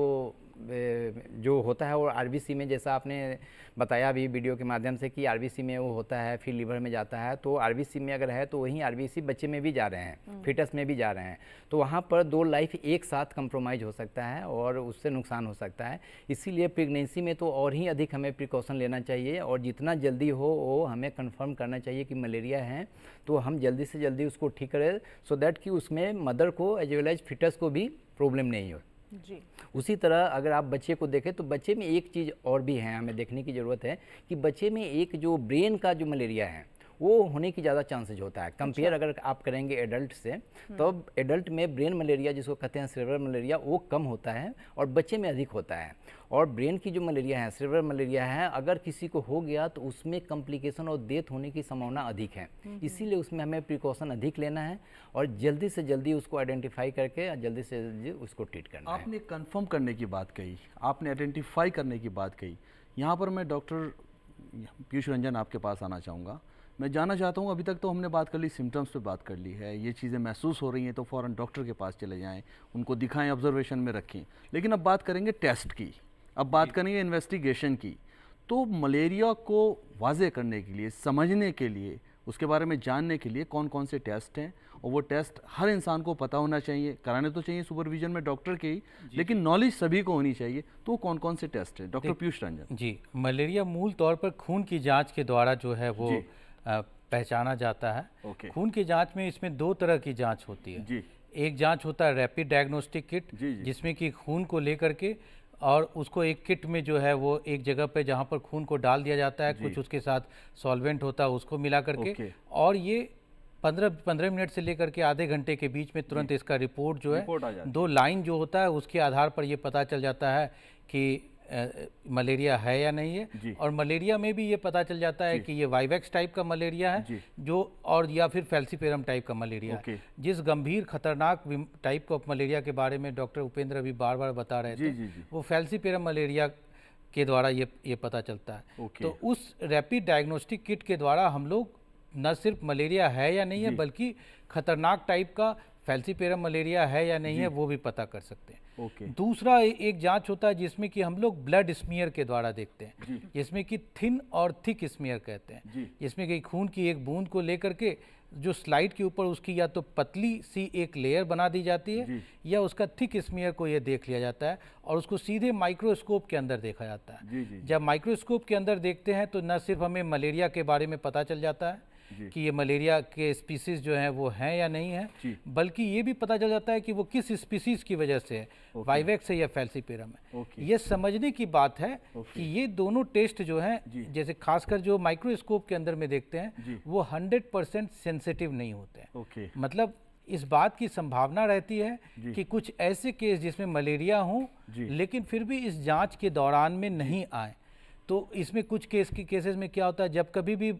S6: जो होता है वो आरबीसी में, जैसा आपने बताया अभी वीडियो के माध्यम से कि आरबीसी में वो होता है, फिर लीवर में जाता है, तो आरबीसी में अगर है तो वहीं आरबीसी बच्चे में भी जा रहे हैं, फिटस में भी जा रहे हैं, तो वहाँ पर 2 लाइफ एक साथ कंप्रोमाइज़ हो सकता है और उससे नुकसान हो सकता है। इसीलिए प्रेगनेंसी में तो और ही अधिक हमें प्रिकॉशन लेना चाहिए और जितना जल्दी हो वो हमें कंफर्म करना चाहिए कि मलेरिया है, तो हम जल्दी से जल्दी उसको ठीक करें, सो दैट कि उसमें मदर को एज वेल एज फिटस को भी प्रॉब्लम नहीं हो।
S5: जी।
S6: उसी तरह अगर आप बच्चे को देखें तो बच्चे में एक चीज़ और भी है, हमें देखने की ज़रूरत है कि बच्चे में एक जो ब्रेन का जो मलेरिया है वो होने की ज़्यादा चांसेज होता है कंपेयर अगर आप करेंगे एडल्ट से, तो एडल्ट में ब्रेन मलेरिया जिसको कहते हैं सेरेब्रल मलेरिया वो कम होता है और बच्चे में अधिक होता है। और ब्रेन की जो मलेरिया है, सेरेब्रल मलेरिया है, अगर किसी को हो गया तो उसमें कॉम्प्लिकेशन और डेथ होने की संभावना अधिक है। इसीलिए उसमें हमें प्रिकॉशन अधिक लेना है और जल्दी से जल्दी उसको आइडेंटिफाई करके जल्दी से जल्दी उसको ट्रीट करना है।
S1: आपने कंफर्म करने की बात कही, आपने आइडेंटिफाई करने की बात कही। यहाँ पर मैं डॉक्टर पीयूष रंजन आपके पास आना चाहूँगा। मैं जानना चाहता हूँ, अभी तक तो हमने बात कर ली, सिम्टम्स पे बात कर ली है, ये चीज़ें महसूस हो रही हैं तो फ़ौरन डॉक्टर के पास चले जाएं, उनको दिखाएं, ऑब्जर्वेशन में रखें। लेकिन अब बात करेंगे टेस्ट की, अब बात करेंगे इन्वेस्टिगेशन की। तो मलेरिया को वाज़े करने के लिए, समझने के लिए, उसके बारे में जानने के लिए कौन कौन से टेस्ट हैं, और वो टेस्ट हर इंसान को पता होना चाहिए, कराने तो चाहिए सुपरविजन में डॉक्टर के ही, लेकिन नॉलेज सभी को होनी चाहिए। तो कौन कौन से टेस्ट हैं डॉक्टर पीयूष रंजन?
S3: जी, मलेरिया मूल तौर पर खून की जांच के द्वारा जो है वो पहचाना जाता है।
S1: ओके।
S3: खून की जांच में इसमें 2 तरह की जांच होती है।
S1: जी।
S3: एक जांच होता है रैपिड डायग्नोस्टिक किट,
S1: जी, जी।
S3: जिसमें कि खून को लेकर के और उसको एक किट में जो है वो एक जगह पे जहाँ पर खून को डाल दिया जाता है, कुछ उसके साथ सॉल्वेंट होता है उसको मिला करके,
S1: ओके।
S3: और ये 15 मिनट से लेकर के आधे घंटे के बीच में तुरंत इसका रिपोर्ट जो
S1: रिपोर्ट आ
S3: है
S1: जाती
S3: 2 लाइन जो होता है उसके आधार पर ये पता चल जाता है कि मलेरिया है या नहीं है। और मलेरिया में भी ये पता चल जाता है कि ये वाइवेक्स टाइप का मलेरिया है जो, और या फिर फैल्सीपेरम टाइप का मलेरिया है। जिस गंभीर खतरनाक टाइप ऑफ मलेरिया के बारे में डॉक्टर उपेंद्र अभी बार बार बता रहे थे, वो फैल्सीपेरम मलेरिया के द्वारा ये पता चलता है। तो उस रैपिड डायग्नोस्टिक किट के द्वारा हम लोग न सिर्फ मलेरिया है या नहीं है, बल्कि खतरनाक टाइप का फैल्सीपेरम मलेरिया है या नहीं है वो भी पता कर सकते हैं। दूसरा एक जांच होता है जिसमें कि हम लोग ब्लड स्मीयर के द्वारा देखते हैं, जिसमें कि थिन और थिक स्मीयर कहते हैं, जिसमें कि खून की एक बूंद को लेकर के जो स्लाइड के ऊपर उसकी या तो पतली सी एक लेयर बना दी जाती है या उसका थिक स्मीयर को ये देख लिया जाता है और उसको सीधे माइक्रोस्कोप के अंदर देखा जाता है। जब माइक्रोस्कोप के अंदर देखते हैं तो न सिर्फ हमें मलेरिया के बारे में पता चल जाता है कि ये मलेरिया के स्पीसीज जो हैं वो हैं या नहीं है, बल्कि ये भी पता चल जाता है कि वो किस स्पीसीज की वजह से है, वाइवेक्स है या फैल्सीपेरम है। ये समझने की बात है कि ये दोनों टेस्ट जो हैं, जैसे खासकर जो माइक्रोस्कोप के अंदर में देखते हैं, वो 100% सेंसिटिव नहीं होते हैं। मतलब इस बात की संभावना रहती है कि कुछ ऐसे केस जिसमें मलेरिया हो लेकिन फिर भी इस जांच के दौरान में नहीं आए। तो इसमें कुछ केसेस में क्या होता है, जब कभी भी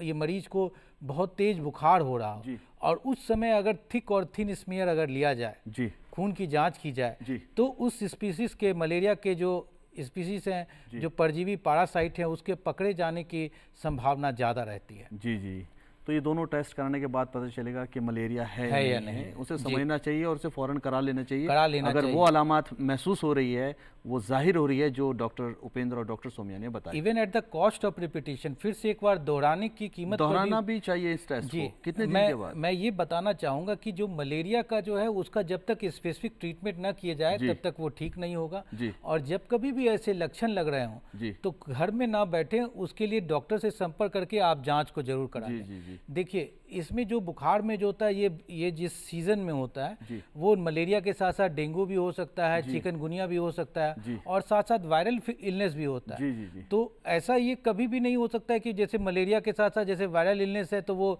S3: ये मरीज को बहुत तेज बुखार हो रहा हो और उस समय अगर थिक और थिन स्मीयर अगर लिया जाए, खून की जांच की जाए, तो उस स्पीसीज के मलेरिया के जो स्पीसीज हैं, जो परजीवी पैरासाइट हैं, उसके पकड़े जाने की संभावना ज़्यादा रहती है।
S1: जी। तो ये दोनों टेस्ट कराने के बाद पता चलेगा कि मलेरिया है या नहीं है। उसे समझना चाहिए और उसे फौरन करा लेना चाहिए। अगर वो अलामात महसूस हो रही है, वो जाहिर हो रही है, जो डॉक्टर उपेंद्र और डॉक्टर सोमिया ने बताया।
S3: Even at the cost of repetition, फिर से एक बार दोहराने की कीमत,
S1: दोहराना भी चाहिए इस टेस्ट को। कितने दिन के बाद?
S3: मैं ये बताना चाहूँगा कि जो मलेरिया का जो है उसका जब तक स्पेसिफिक ट्रीटमेंट न किया जाए तब तक वो ठीक नहीं होगा। और जब कभी भी ऐसे लक्षण लग रहे हों तो घर में ना बैठे, उसके लिए डॉक्टर से संपर्क करके आप जाँच को जरूर कराएं। देखिए, इसमें जो बुखार में जो होता है, ये जिस सीजन में होता है वो मलेरिया के साथ साथ डेंगू भी हो सकता है, चिकनगुनिया भी हो सकता है और साथ साथ वायरल इलनेस भी होता है। तो ऐसा ये कभी भी नहीं हो सकता है कि जैसे मलेरिया के साथ साथ जैसे वायरल इलनेस है तो वो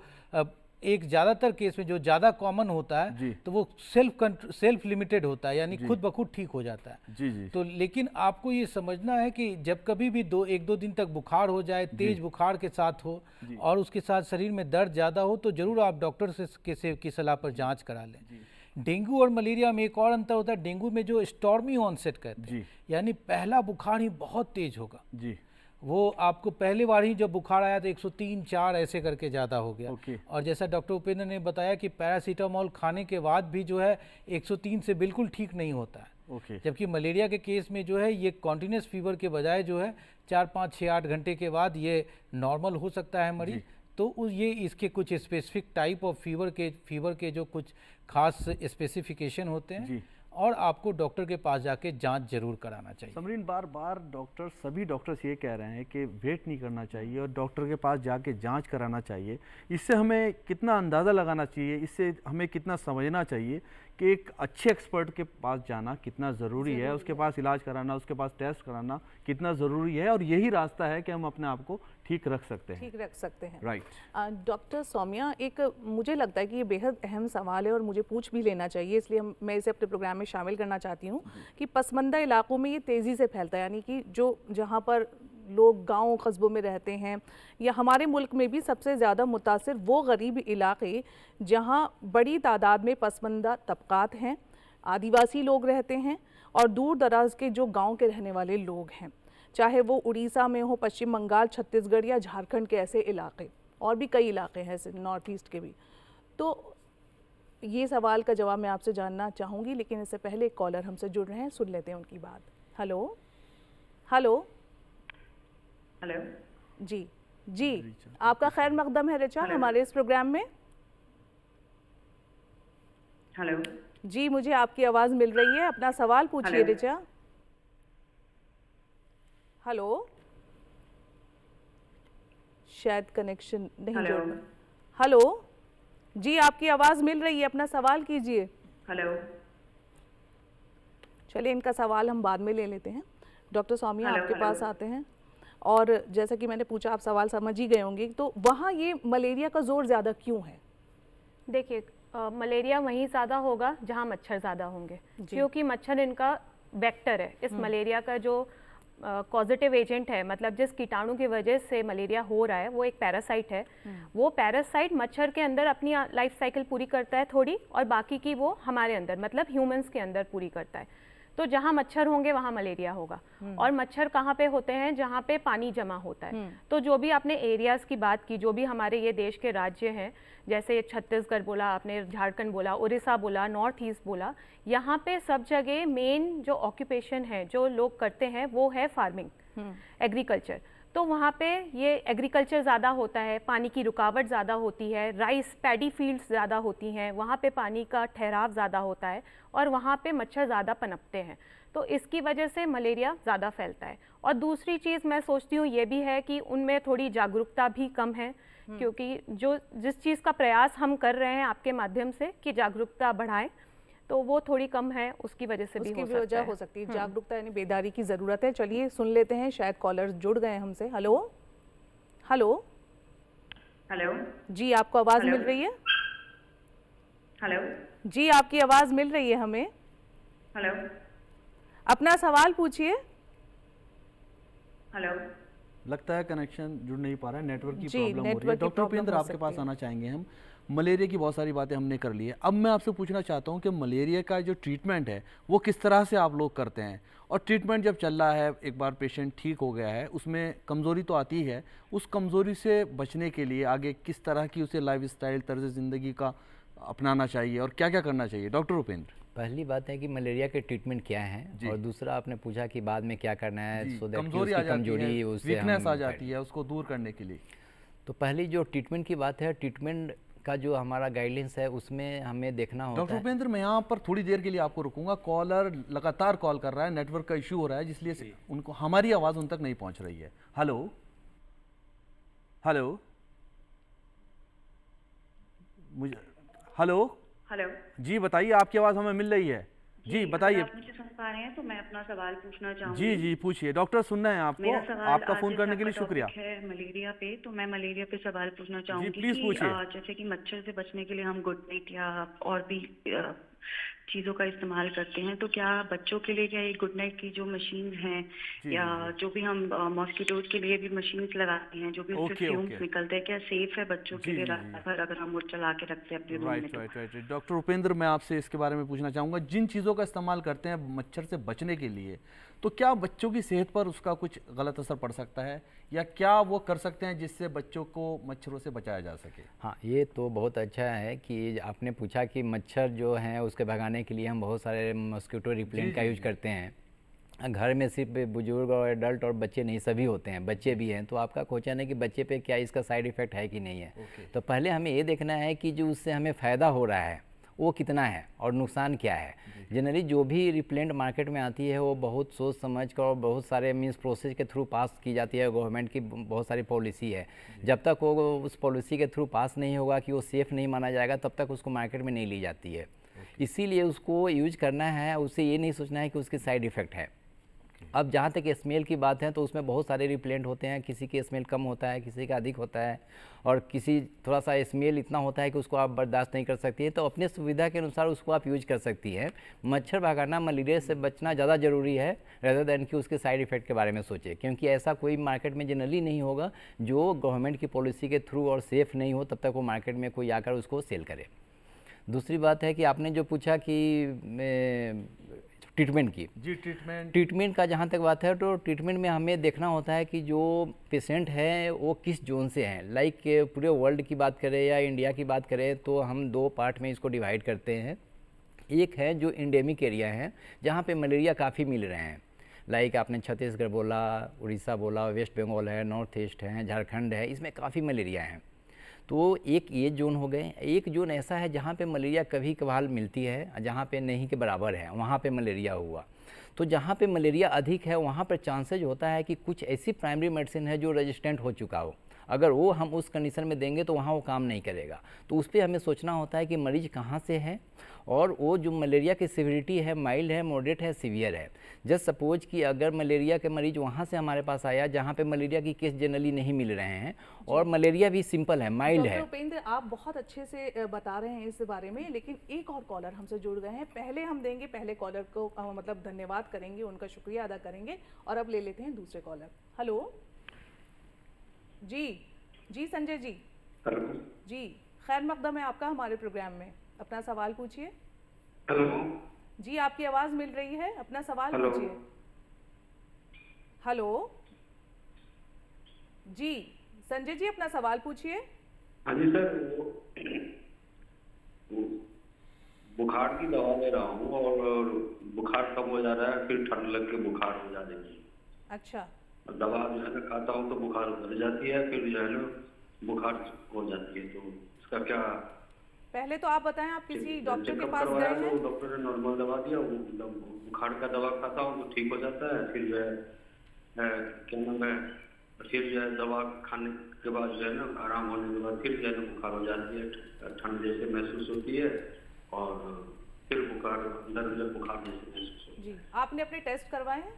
S3: एक ज़्यादातर केस में जो ज़्यादा कॉमन होता है तो वो सेल्फ लिमिटेड होता है, यानी खुद ब खुद ठीक हो जाता है। तो लेकिन आपको ये समझना है कि जब कभी भी 1-2 दिन तक बुखार हो जाए, तेज बुखार के साथ हो और उसके साथ शरीर में दर्द ज़्यादा हो, तो ज़रूर आप डॉक्टर से की सलाह पर जांच करा लें। डेंगू और मलेरिया में एक और अंतर होता है, डेंगू में जो स्टॉर्मी ऑनसेट कहते हैं, यानी पहला बुखार ही बहुत तेज होगा। वो आपको पहली बार ही जब बुखार आया तो 103-4 ऐसे करके ज़्यादा हो गया। और जैसा डॉक्टर उपेंद्र ने बताया कि पैरासीटामोल खाने के बाद भी जो है 103 से बिल्कुल ठीक नहीं होता है।
S1: ओके।
S3: जबकि मलेरिया के केस में जो है ये कॉन्टिन्यूस फीवर के बजाय जो है 4, 5, 6, 8 घंटे के बाद ये नॉर्मल हो सकता है मरीज। तो ये इसके कुछ स्पेसिफिक टाइप ऑफ फीवर के जो कुछ खास स्पेसिफिकेशन होते हैं और आपको डॉक्टर के पास जाके जांच जरूर कराना चाहिए।
S1: समरीन, बार बार सभी डॉक्टर्स ये कह रहे हैं कि वेट नहीं करना चाहिए और डॉक्टर के पास जाके जांच कराना चाहिए। इससे हमें कितना अंदाज़ा लगाना चाहिए, इससे हमें कितना समझना चाहिए कि एक अच्छे एक्सपर्ट के पास जाना कितना ज़रूरी है, उसके पास इलाज कराना, उसके पास टेस्ट कराना कितना ज़रूरी है, और यही रास्ता है कि हम अपने आप को ठीक रख सकते हैं।
S5: राइट। डॉक्टर सौम्या, एक मुझे लगता है कि ये बेहद अहम सवाल है और मुझे पूछ भी लेना चाहिए, इसलिए मैं इसे अपने प्रोग्राम में शामिल करना चाहती हूँ कि पसमानदा इलाकों में ये तेज़ी से फैलता है, यानी कि जहाँ पर लोग गाँव कस्बों में रहते हैं, या हमारे मुल्क में भी सबसे ज़्यादा मुतासिर वो गरीब इलाके जहाँ बड़ी तादाद में पसमानदा तबकात हैं, आदिवासी लोग रहते हैं, और दूर दराज के जो गाँव के रहने वाले लोग हैं, चाहे वो उड़ीसा में हो, पश्चिम बंगाल, छत्तीसगढ़ या झारखंड के ऐसे इलाके, और भी कई इलाके हैं ऐसे नॉर्थ ईस्ट के भी। तो ये सवाल का जवाब मैं आपसे जानना चाहूँगी, लेकिन इससे पहले एक कॉलर हमसे जुड़ रहे हैं, सुन लेते हैं उनकी बात। Hello hello
S7: hello.
S5: जी, आपका खैर मकदम है रिचा हमारे इस प्रोग्राम में।
S7: हेलो
S5: जी, मुझे आपकी आवाज़ मिल रही है, अपना सवाल पूछिए रिचा। हेलो, शायद कनेक्शन नहीं जुड़ रहा। हेलो जी, आपकी आवाज़ मिल रही है, अपना सवाल कीजिए।
S7: हेलो।
S5: चलिए, इनका सवाल हम बाद में ले लेते हैं। डॉक्टर सौम्या, आपके पास आते हैं, और जैसा कि मैंने पूछा, आप सवाल समझ ही गए होंगे, तो वहाँ ये मलेरिया का जोर ज़्यादा क्यों है?
S4: देखिए, मलेरिया वहीं ज़्यादा होगा जहाँ मच्छर ज़्यादा होंगे, क्योंकि मच्छर इनका वेक्टर है। इस मलेरिया का जो कॉजेटिव एजेंट है, मतलब जिस कीटाणु की वजह से मलेरिया हो रहा है, वो एक पैरासाइट है। वो पैरासाइट मच्छर के अंदर अपनी लाइफ साइकिल पूरी करता है थोड़ी, और बाकी की वो हमारे अंदर, मतलब ह्यूमंस के अंदर पूरी करता है। तो जहाँ मच्छर होंगे वहाँ मलेरिया होगा। और मच्छर कहाँ पे होते हैं? जहाँ पे पानी जमा होता है। तो जो भी आपने एरियाज़ की बात की, जो भी हमारे ये देश के राज्य हैं, जैसे छत्तीसगढ़ बोला आपने, झारखंड बोला, उड़ीसा बोला, नॉर्थ ईस्ट बोला, यहाँ पे सब जगह मेन जो ऑक्यूपेशन है, जो लोग करते हैं, वो है फार्मिंग, एग्रीकल्चर। तो वहाँ पे ये एग्रीकल्चर ज़्यादा होता है, पानी की रुकावट ज़्यादा होती है, राइस पैडी फील्ड्स ज़्यादा होती हैं, वहाँ पे पानी का ठहराव ज़्यादा होता है, और वहाँ पे मच्छर ज़्यादा पनपते हैं। तो इसकी वजह से मलेरिया ज़्यादा फैलता है। और दूसरी चीज़ मैं सोचती हूँ ये भी है कि उनमें थोड़ी जागरूकता भी कम है, क्योंकि जिस चीज़ का प्रयास हम कर रहे हैं आपके माध्यम से कि जागरूकता बढ़ाएं, तो वो थोड़ी कम है, उसकी वजह से भी
S5: हो सकती है। जागरूकता यानी बेदारी की ज़रूरत है। चलिए, सुन लेते हैं, शायद कॉलर जुड़ गए हमसे। हेलो हेलो
S7: हेलो
S5: जी, आपको आवाज़ मिल रही है?
S7: हेलो
S5: जी, आपकी आवाज़ मिल रही है हमें।
S7: हेलो,
S5: अपना सवाल पूछिए।
S7: हेलो।
S1: लगता है कनेक्शन जुड़ नहीं पा रहा है, नेटवर्क की
S5: जी,
S1: प्रॉब्लम हो रही है।
S5: नेटवर्क की
S1: डॉक्टर
S5: प्रॉब्लम
S1: उपेंद्र,
S5: हो
S1: आपके पास
S5: सकती है।
S1: आना चाहेंगे हम। मलेरिया की बहुत सारी बातें हमने कर ली है। अब मैं आपसे पूछना चाहता हूं कि मलेरिया का जो ट्रीटमेंट है वो किस तरह से आप लोग करते हैं, और ट्रीटमेंट जब चल रहा है, एक बार पेशेंट ठीक हो गया है, उसमें कमज़ोरी तो आती है, उस कमज़ोरी से बचने के लिए आगे किस तरह की उसे लाइफ स्टाइल, तर्ज ज़िंदगी का अपनाना चाहिए और क्या क्या करना चाहिए? डॉक्टर उपेंद्र,
S6: पहली बात है कि मलेरिया के ट्रीटमेंट क्या है, और दूसरा आपने पूछा कि बाद में क्या करना है, सो दैट
S1: कमजोरी आ जाती है,
S6: उससे
S1: वीकनेस आ जाती है, उसको दूर करने के लिए।
S6: तो पहली जो ट्रीटमेंट की बात है, ट्रीटमेंट का जो हमारा गाइडलाइंस है उसमें हमें देखना होता है।
S1: डॉक्टर उपेंद्र, मैं यहाँ पर थोड़ी देर के लिए आपको रुकूंगा। कॉलर लगातार कॉल कर रहा है, नेटवर्क का इशू हो रहा है, जिसलिए उनको हमारी आवाज़ उन तक नहीं पहुँच रही है। हेलो हेलो मुझे हेलो
S7: हेलो
S1: जी, बताइए, आपकी आवाज़ हमें मिल रही है। जी बताइए।
S7: आप मुझे सुन पा रहे हैं तो मैं अपना सवाल पूछना चाहूँगी।
S1: जी जी, पूछिए, डॉक्टर सुन रहे हैं आपको।
S7: मेरा सवाल
S1: आपका फ़ोन करने के लिए शुक्रिया।
S7: है मलेरिया पे, तो मैं मलेरिया पे सवाल पूछना चाहूँगी
S1: प्लीज़ पूछिए।
S7: जैसे कि मच्छर से बचने के लिए हम गुड नाइट या और भी चीज़ों का इस्तेमाल करते हैं, तो क्या बच्चों के लिए क्या ये गुड नाइट की जो मशीन है, या जो भी हम मॉस्किटोज के लिए भी मशीन लगाते हैं, जो भी उससे फ्यूम्स निकलते हैं, क्या सेफ है बच्चों के लिए रात भर अगर हम वो चला के रखते हैं अपने रूम में?
S1: राइट। डॉक्टर उपेंद्र, मैं आपसे इसके बारे में पूछना चाहूँगा, जिन चीज़ों का इस्तेमाल करते हैं मच्छर से बचने के लिए, तो क्या बच्चों की सेहत पर उसका कुछ गलत असर पड़ सकता है, या क्या वो कर सकते हैं जिससे बच्चों को मच्छरों से बचाया जा सके?
S6: हाँ, ये तो बहुत अच्छा है कि आपने पूछा कि मच्छर जो हैं उसके भगाने बचाने के लिए हम बहुत सारे मॉस्किटो रिपेलेंट का यूज करते हैं। घर में सिर्फ बुजुर्ग और एडल्ट और बच्चे नहीं, सभी होते हैं, बच्चे भी हैं। तो आपका क्वेश्चन है कि बच्चे पे क्या इसका साइड इफ़ेक्ट है कि नहीं है। तो पहले हमें ये देखना है कि जो उससे हमें फ़ायदा हो रहा है वो कितना है और नुकसान क्या है। जनरली जो भी रिप्लेंट मार्केट में आती है वो बहुत सोच समझ कर और बहुत सारे मीन्स प्रोसेस के थ्रू पास की जाती है। गवर्नमेंट की बहुत सारी पॉलिसी है, जब तक वो उस पॉलिसी के थ्रू पास नहीं होगा कि वो सेफ़ नहीं माना जाएगा तब तक उसको मार्केट में नहीं ली जाती है। इसीलिए उसको यूज करना है, उससे ये नहीं सोचना है कि उसके साइड इफ़ेक्ट है। अब जहाँ तक स्मेल की बात है तो उसमें बहुत सारे रिप्लेंट होते हैं, किसी के स्मेल कम होता है, किसी का अधिक होता है, और किसी थोड़ा सा स्मेल इतना होता है कि उसको आप बर्दाश्त नहीं कर सकती है। तो अपने सुविधा के अनुसार उसको आप यूज कर सकती हैं। मच्छर भगाना, मलेरिया से बचना ज़्यादा ज़रूरी है रेदर दैन कि उसके साइड इफ़ेक्ट के बारे में सोचें, क्योंकि ऐसा कोई मार्केट में जनरली नहीं होगा जो गवर्नमेंट की पॉलिसी के थ्रू और सेफ़ नहीं हो, तब तक वो मार्केट में कोई आकर उसको सेल करे। दूसरी बात है कि आपने जो पूछा कि ट्रीटमेंट की,
S1: जी
S6: ट्रीटमेंट का जहाँ तक बात है तो ट्रीटमेंट में हमें देखना होता है कि जो पेशेंट है वो किस जोन से हैं। लाइक पूरे वर्ल्ड की बात करें या इंडिया की बात करें तो हम 2 पार्ट में इसको डिवाइड करते हैं। एक है जो इंडेमिक एरिया है जहाँ पे मलेरिया काफ़ी मिल रहे हैं, लाइक आपने छत्तीसगढ़ बोला, उड़ीसा बोला, वेस्ट बंगाल है, नॉर्थ ईस्ट है, झारखंड है, इसमें काफ़ी मलेरिया है। तो एक ये जोन हो गए। एक जोन ऐसा है जहाँ पे मलेरिया कभी कभार मिलती है, जहाँ पे नहीं के बराबर है वहाँ पे मलेरिया हुआ। तो जहाँ पे मलेरिया अधिक है वहाँ पर चांसेज होता है कि कुछ ऐसी प्राइमरी मेडिसिन है जो रेजिस्टेंट हो चुका हो, अगर वो हम उस कंडीशन में देंगे तो वहाँ वो काम नहीं करेगा। तो उस पर हमें सोचना होता है कि मरीज कहाँ से है और वो जो मलेरिया की सिविरिटी है, माइल्ड है, मॉडरेट है, सीवियर है। जस्ट सपोज कि अगर मलेरिया के मरीज वहाँ से हमारे पास आया जहाँ पे मलेरिया की केस जनरली नहीं मिल रहे हैं और मलेरिया भी सिंपल है, माइल्ड है।
S5: उपेंद्र, आप बहुत अच्छे से बता रहे हैं इस बारे में, लेकिन एक और कॉलर हमसे जुड़ गए हैं। पहले हम देंगे, पहले कॉलर को मतलब धन्यवाद करेंगे, उनका शुक्रिया अदा करेंगे, और अब ले लेते हैं दूसरे कॉलर। हेलो जी संजय जी।
S8: हेलो
S5: जी, खैर मकदम है आपका हमारे प्रोग्राम में, अपना सवाल पूछिए।
S8: हेलो
S5: जी, आपकी आवाज मिल रही है, अपना सवाल
S8: हेलो।
S5: पूछिए। हेलो जी, संजय जी अपना सवाल पूछिए।
S8: हाँ जी सर, वो बुखार की दवा ले रहा हूँ और बुखार कम हो जा रहा है, फिर ठंड लग के बुखार हो जा रही है।
S5: अच्छा,
S8: दवा जो है ना खाता हूँ तो बुखार उतर जाती है, फिर जो है ना बुखार हो जाती है। तो इसका क्या?
S5: पहले तो आप बताएं, आप किसी डॉक्टर के
S8: चेकअप
S5: पास
S8: करवाया
S5: गए
S8: तो
S5: हैं?
S8: डॉक्टर ने नॉर्मल दवा दिया, वो बुखार का दवा खाता हूँ तो ठीक हो जाता है। फिर जो है क्या नाम है, फिर जो है दवा खाने के बाद जो है ना आराम होने के बाद फिर जो है ना बुखार हो जाती है, ठंड जैसे महसूस होती है और फिर बुखार अंदर अंदर बुखार जैसे महसूस होती है।
S5: जी, आपने अपने टेस्ट करवाए हैं?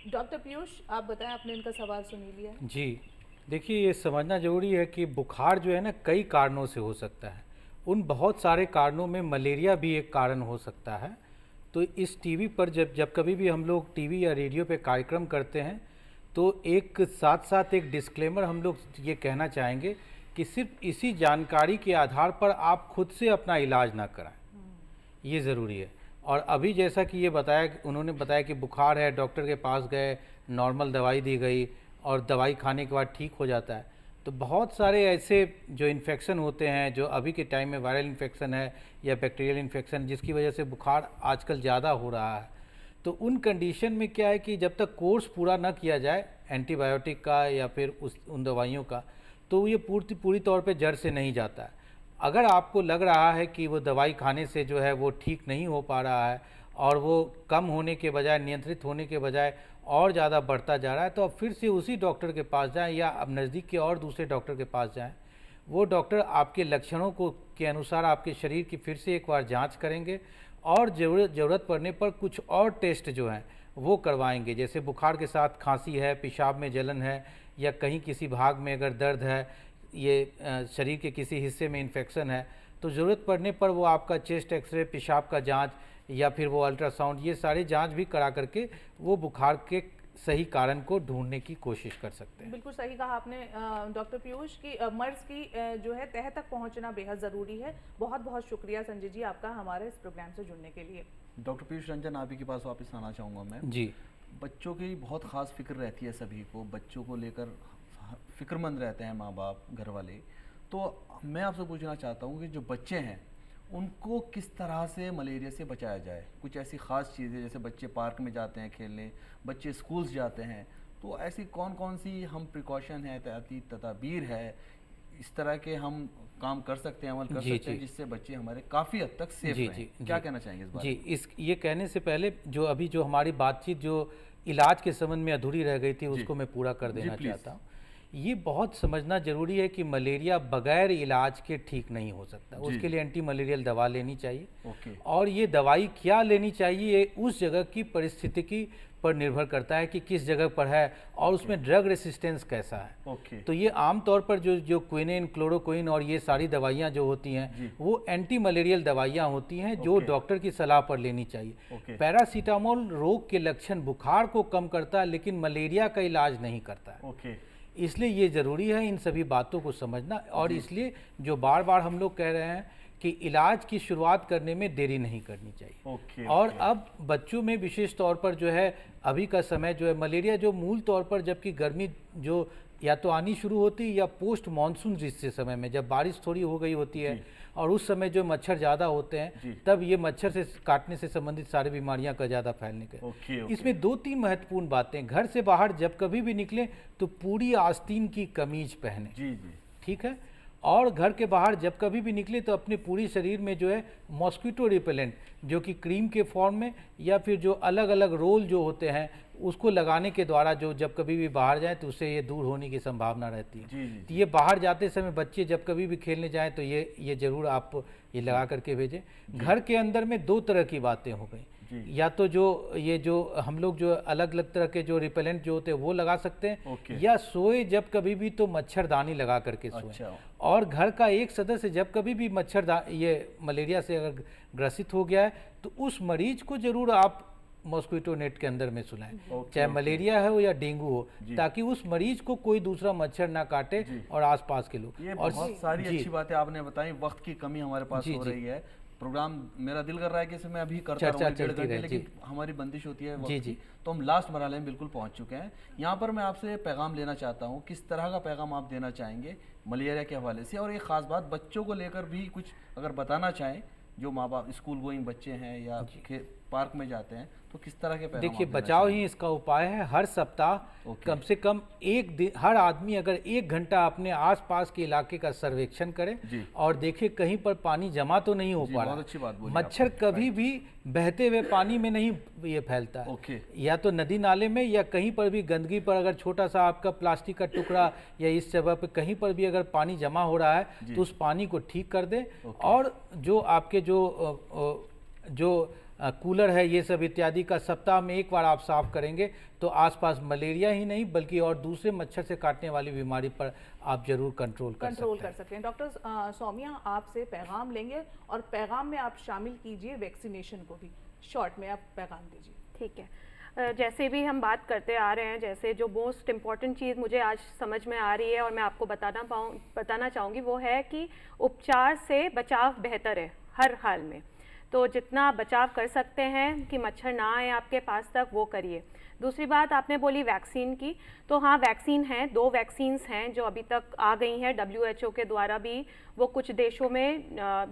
S5: डॉक्टर पीयूष, आप बताएं, आपने इनका सवाल सुन ही लिया है।
S3: जी, देखिए ये समझना ज़रूरी है कि बुखार जो है ना कई कारणों से हो सकता है। उन बहुत सारे कारणों में मलेरिया भी एक कारण हो सकता है। तो इस टीवी पर जब कभी भी हम लोग टीवी या रेडियो पे कार्यक्रम करते हैं तो एक साथ साथ एक डिस्क्लेमर हम लोग ये कहना चाहेंगे कि सिर्फ इसी जानकारी के आधार पर आप खुद से अपना इलाज ना कराएं, ये ज़रूरी है। और अभी जैसा कि ये बताया, उन्होंने बताया कि बुखार है, डॉक्टर के पास गए, नॉर्मल दवाई दी गई और दवाई खाने के बाद ठीक हो जाता है। तो बहुत सारे ऐसे जो इन्फेक्शन होते हैं, जो अभी के टाइम में वायरल इन्फेक्शन है या बैक्टीरियल इन्फेक्शन, जिसकी वजह से बुखार आजकल ज़्यादा हो रहा है, तो उन कंडीशन में क्या है कि जब तक कोर्स पूरा ना किया जाए एंटीबायोटिक का या फिर उन दवाइयों का, तो ये पूरी तौर पे जड़ से नहीं जाता है। अगर आपको लग रहा है कि वो दवाई खाने से जो है वो ठीक नहीं हो पा रहा है और वो कम होने के बजाय, नियंत्रित होने के बजाय और ज़्यादा बढ़ता जा रहा है, तो अब फिर से उसी डॉक्टर के पास जाएं या अब नज़दीक के और दूसरे डॉक्टर के पास जाएं। वो डॉक्टर आपके लक्षणों को के अनुसार आपके शरीर की फिर से एक बार जांच करेंगे और ज़रूरत पड़ने पर कुछ और टेस्ट जो हैं वो करवाएंगे। जैसे बुखार के साथ खांसी है, पेशाब में जलन है या कहीं किसी भाग में अगर दर्द है, ये शरीर के किसी हिस्से में इन्फेक्शन है, तो ज़रूरत पड़ने पर वो आपका चेस्ट एक्सरे, पेशाब का जांच या फिर वो अल्ट्रासाउंड, ये सारे जांच भी करा करके वो बुखार के सही कारण को ढूंढने की कोशिश कर सकते हैं।
S5: बिल्कुल सही कहा आपने डॉक्टर पीयूष की मर्ज की जो है तह तक पहुंचना बेहद ज़रूरी है। बहुत बहुत शुक्रिया संजय जी आपका हमारे इस प्रोग्राम से जुड़ने के लिए।
S1: डॉक्टर पीयूष रंजन, आप ही के पास वापस आना चाहूँगा मैं।
S3: जी,
S1: बच्चों की बहुत ख़ास फिक्र रहती है, सभी को बच्चों को लेकर फिक्रमंद रहते हैं माँ बाप, घर वाले। तो मैं आपसे पूछना चाहता हूँ कि जो बच्चे हैं उनको किस तरह से मलेरिया से बचाया जाए? कुछ ऐसी ख़ास चीज़ें, जैसे बच्चे पार्क में जाते हैं खेलने, बच्चे स्कूल्स जाते हैं, तो ऐसी कौन कौन सी हम प्रिकॉशन है, एहतियाती तदाबीर है, इस तरह के हम काम कर सकते हैं, अमल कर सकते हैं जिससे बच्चे हमारे काफ़ी हद तक सेफ रहें? क्या कहना चाहेंगे इस बारे में?
S3: जी, इस ये कहने से पहले जो हमारी बातचीत जो इलाज के संबंध में अधूरी रह गई थी उसको मैं पूरा कर देना चाहता हूँ। ये बहुत समझना जरूरी है कि मलेरिया बगैर इलाज के ठीक नहीं हो सकता, उसके लिए एंटी मलेरियल दवा लेनी चाहिए। और ये दवाई क्या लेनी चाहिए ये उस जगह की परिस्थिति पर निर्भर करता है कि किस जगह पर है और उसमें ड्रग रेसिस्टेंस कैसा है। तो ये आमतौर पर जो क्विनिन, क्लोरोक्विन और ये सारी दवाइयाँ जो होती हैं वो एंटी मलेरियल दवाइयाँ होती हैं जो डॉक्टर की सलाह पर लेनी चाहिए। पैरासीटामोल रोग के लक्षण, बुखार को कम करता है लेकिन मलेरिया का इलाज नहीं करता है। इसलिए ये ज़रूरी है इन सभी बातों को समझना, और इसलिए जो बार बार हम लोग कह रहे हैं कि इलाज की शुरुआत करने में देरी नहीं करनी चाहिए। और अब बच्चों में विशेष तौर पर जो है अभी का समय जो है मलेरिया जो मूल तौर पर जबकि गर्मी जो या तो आनी शुरू होती है या पोस्ट मानसून जिससे समय में जब बारिश थोड़ी हो गई होती है और उस समय जो मच्छर ज़्यादा होते हैं तब ये मच्छर से काटने से संबंधित सारी बीमारियां का ज़्यादा फैलने के। इसमें 2-3 महत्वपूर्ण बातें, घर से बाहर जब कभी भी निकलें तो पूरी आस्तीन की कमीज पहने, ठीक है, और घर के बाहर जब कभी भी निकले तो अपने पूरी शरीर में जो है मॉस्किटो रिपेलेंट जो कि क्रीम के फॉर्म में या फिर जो अलग अलग रोल जो होते हैं उसको लगाने के द्वारा जो जब कभी भी बाहर जाए तो उससे ये दूर होने की संभावना रहती है। तो ये बाहर जाते समय बच्चे जब कभी भी खेलने जाएं तो ये ज़रूर आप ये लगा करके भेजें। घर के अंदर में 2 तरह की बातें हो गई, या तो जो हम लोग जो अलग अलग तरह के जो रिपेलेंट जो होते हैं वो लगा सकते हैं, या सोए जब कभी भी तो मच्छरदानी लगा करके सोए। और घर का एक सदस्य जब कभी भी ये मलेरिया से अगर ग्रसित हो गया है तो उस मरीज को जरूर आप मॉस्किटो नेट के अंदर में सुलाएं, चाहे मलेरिया हो या डेंगू हो, ताकि उस मरीज को कोई दूसरा मच्छर ना काटे और आसपास के लोग।
S1: ये बहुत सारी अच्छी बातें आपने बताई। वक्त की कमी हमारे पास हो रही है, प्रोग्राम मेरा दिल कर रहा है कि इसे मैं अभी करता रहूं 1.5 घंटे, लेकिन हमारी बंदिश होती है वक्त की, तो हम लास्ट मरहले में बिल्कुल पहुंच चुके हैं। यहाँ पर मैं आपसे पैगाम लेना चाहता हूँ, किस तरह का पैगाम आप देना चाहेंगे मलेरिया के हवाले से, और एक ख़ास बात बच्चों को लेकर भी कुछ अगर बताना चाहें, जो माँ बाप स्कूल गोइंग बच्चे हैं या पार्क में जाते हैं, तो किस तरह के पैगाम?
S3: देखिए, बचाव ही इसका उपाय है। हर सप्ताह कम से कम एक दिन हर आदमी अगर 1 घंटा अपने आसपास के इलाके का सर्वेक्षण करे और देखे कहीं पर पानी जमा तो नहीं हो पा रहा।
S1: बहुत अच्छी बात बोली।
S3: मच्छर कभी भी बहते हुए पानी में नहीं ये फैलता है, या तो नदी नाले में या कहीं पर भी गंदगी पर अगर छोटा सा आपका प्लास्टिक का टुकड़ा या इस जगह पे कहीं पर भी अगर पानी जमा हो रहा है तो उस पानी को ठीक कर दे। और जो आपके जो कूलर है ये सब इत्यादि का सप्ताह में 1 बार आप साफ करेंगे तो आसपास मलेरिया ही नहीं बल्कि और दूसरे मच्छर से काटने वाली बीमारी पर आप जरूर कंट्रोल कर सकते हैं।
S5: डॉक्टर सौम्या, आपसे पैगाम लेंगे और पैगाम में आप शामिल कीजिए वैक्सीनेशन को भी, शॉर्ट में आप पैगाम दीजिए।
S4: ठीक है, जैसे भी हम बात करते आ रहे हैं, जैसे जो मोस्ट इम्पॉर्टेंट चीज़ मुझे आज समझ में आ रही है और मैं आपको बताना चाहूँगी वो है कि उपचार से बचाव बेहतर है हर हाल में। तो जितना बचाव कर सकते हैं कि मच्छर ना आए आपके पास तक वो करिए। दूसरी बात आपने बोली वैक्सीन की, तो हाँ वैक्सीन हैं, 2 वैक्सीन्स हैं जो अभी तक आ गई हैं, WHO के द्वारा भी वो कुछ देशों में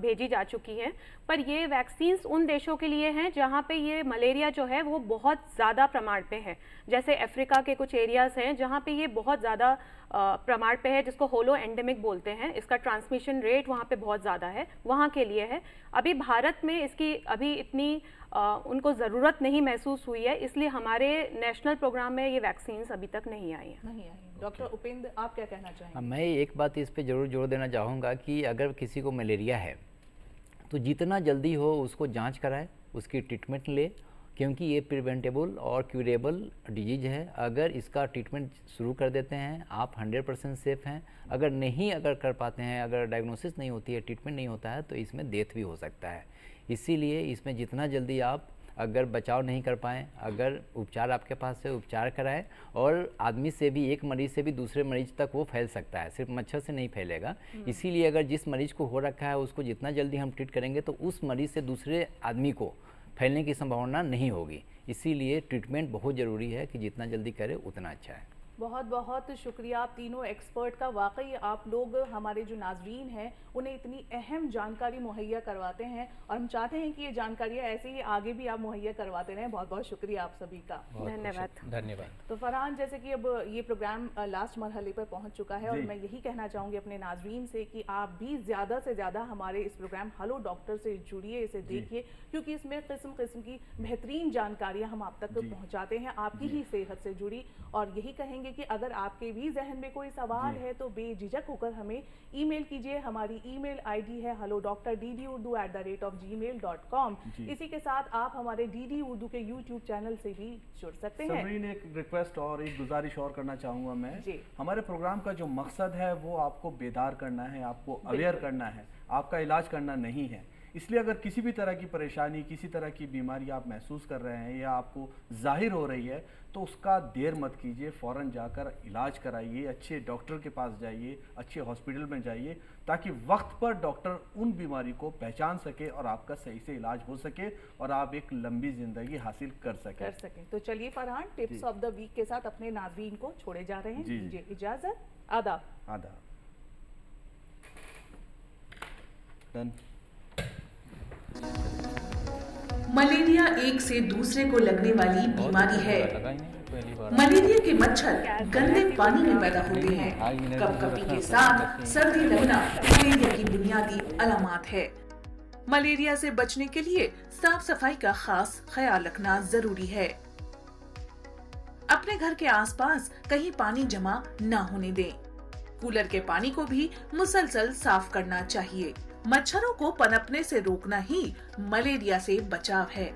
S4: भेजी जा चुकी हैं। पर ये वैक्सीन्स उन देशों के लिए हैं जहाँ पे ये मलेरिया जो है वो बहुत ज़्यादा प्रमाण पे है। जैसे अफ्रीका के कुछ एरियाज़ हैं जहाँ पे ये बहुत ज़्यादा प्रमाण पे है, जिसको होलो एंडेमिक बोलते हैं। इसका ट्रांसमिशन रेट वहाँ पे बहुत ज़्यादा है, वहाँ के लिए है। अभी भारत में इसकी अभी इतनी उनको ज़रूरत नहीं महसूस हुई है, इसलिए हमारे नेशनल प्रोग्राम में ये वैक्सीन्स अभी तक नहीं आई हैं।
S5: डॉक्टर उपेंद्र, आप क्या कहना चाहेंगे?
S6: मैं एक बात इस पे ज़रूर जोर देना चाहूँगा कि अगर किसी को मलेरिया है तो जितना जल्दी हो उसको जांच कराए, उसकी ट्रीटमेंट ले, क्योंकि ये प्रिवेंटेबल और क्यूरेबल डिजीज है। अगर इसका ट्रीटमेंट शुरू कर देते हैं आप 100% सेफ हैं। अगर कर पाते हैं, अगर डायग्नोसिस नहीं होती है, ट्रीटमेंट नहीं होता है, तो इसमें डेथ भी हो सकता है। इसीलिए इसमें जितना जल्दी आप अगर बचाव नहीं कर पाएँ, अगर उपचार आपके पास है, उपचार कराएं। और आदमी से भी, एक मरीज़ से भी दूसरे मरीज तक वो फैल सकता है, सिर्फ मच्छर से नहीं फैलेगा। इसीलिए अगर जिस मरीज़ को हो रखा है उसको जितना जल्दी हम ट्रीट करेंगे तो उस मरीज़ से दूसरे आदमी को फैलने की संभावना नहीं होगी। इसीलिए ट्रीटमेंट बहुत ज़रूरी है कि जितना जल्दी करे उतना अच्छा है।
S5: बहुत बहुत शुक्रिया आप तीनों एक्सपर्ट का। वाकई आप लोग हमारे जो नाजरीन हैं उन्हें इतनी अहम जानकारी मुहैया करवाते हैं और हम चाहते हैं कि ये जानकारियाँ ऐसे ही आगे भी आप मुहैया करवाते रहें। बहुत बहुत शुक्रिया आप सभी का।
S4: धन्यवाद।
S5: तो फरहान, जैसे कि अब ये प्रोग्राम लास्ट मरहले पर पहुंच चुका है और मैं यही कहना चाहूँगी अपने नाजरीन से कि आप भी ज़्यादा से ज़्यादा हमारे इस प्रोग्राम हेलो डॉक्टर से जुड़िए, इसे देखिए, क्योंकि इसमें किस्म किस्म की बेहतरीन जानकारियाँ हम आप तक पहुँचाते हैं आपकी ही सेहत से जुड़ी। और यही कहेंगे कि अगर आपके भी जहन में कोई सवाल है तो बेझिझक होकर हमें ईमेल कीजिए। हमारी ईमेल आईडी है hellodoctor@gmail.com। इसी के साथ आप हमारे डीडी उर्दू के यूट्यूब चैनल से भी जुड़ सकते हैं।
S1: सबरीन, एक रिक्वेस्ट और एक गुजारिश और करना चाहूँगा मैं। हमारे प्रोग्राम का जो मकसद है वो आपको बेदार करना है, आपको अवेयर करना है, आपका इलाज करना नहीं है। इसलिए अगर किसी भी तरह की परेशानी, किसी तरह की बीमारी आप महसूस कर रहे हैं या आपको जाहिर हो रही है तो उसका देर मत कीजिए, फ़ौरन जाकर इलाज कराइए, अच्छे डॉक्टर के पास जाइए, अच्छे हॉस्पिटल में जाइए, ताकि वक्त पर डॉक्टर उन बीमारी को पहचान सके और आपका सही से इलाज हो सके और आप एक लंबी ज़िंदगी हासिल कर सकें।
S5: तो चलिए Farhan, tips of the week के साथ अपने नाज़रीन को छोड़े जा रहे हैं। दीजिए इजाज़त। आदाब।
S1: डन।
S2: मलेरिया एक से दूसरे को लगने वाली बीमारी है। मलेरिया के मच्छर गंदे पानी में पैदा होते हैं। कपकपी के साथ सर्दी लगना मलेरिया की बुनियादी अलामत है। मलेरिया से बचने के लिए साफ सफाई का खास ख्याल रखना जरूरी है। अपने घर के आसपास कहीं पानी जमा न होने दें। कूलर के पानी को भी मुसलसल साफ करना चाहिए। मच्छरों को पनपने से रोकना ही मलेरिया से बचाव है।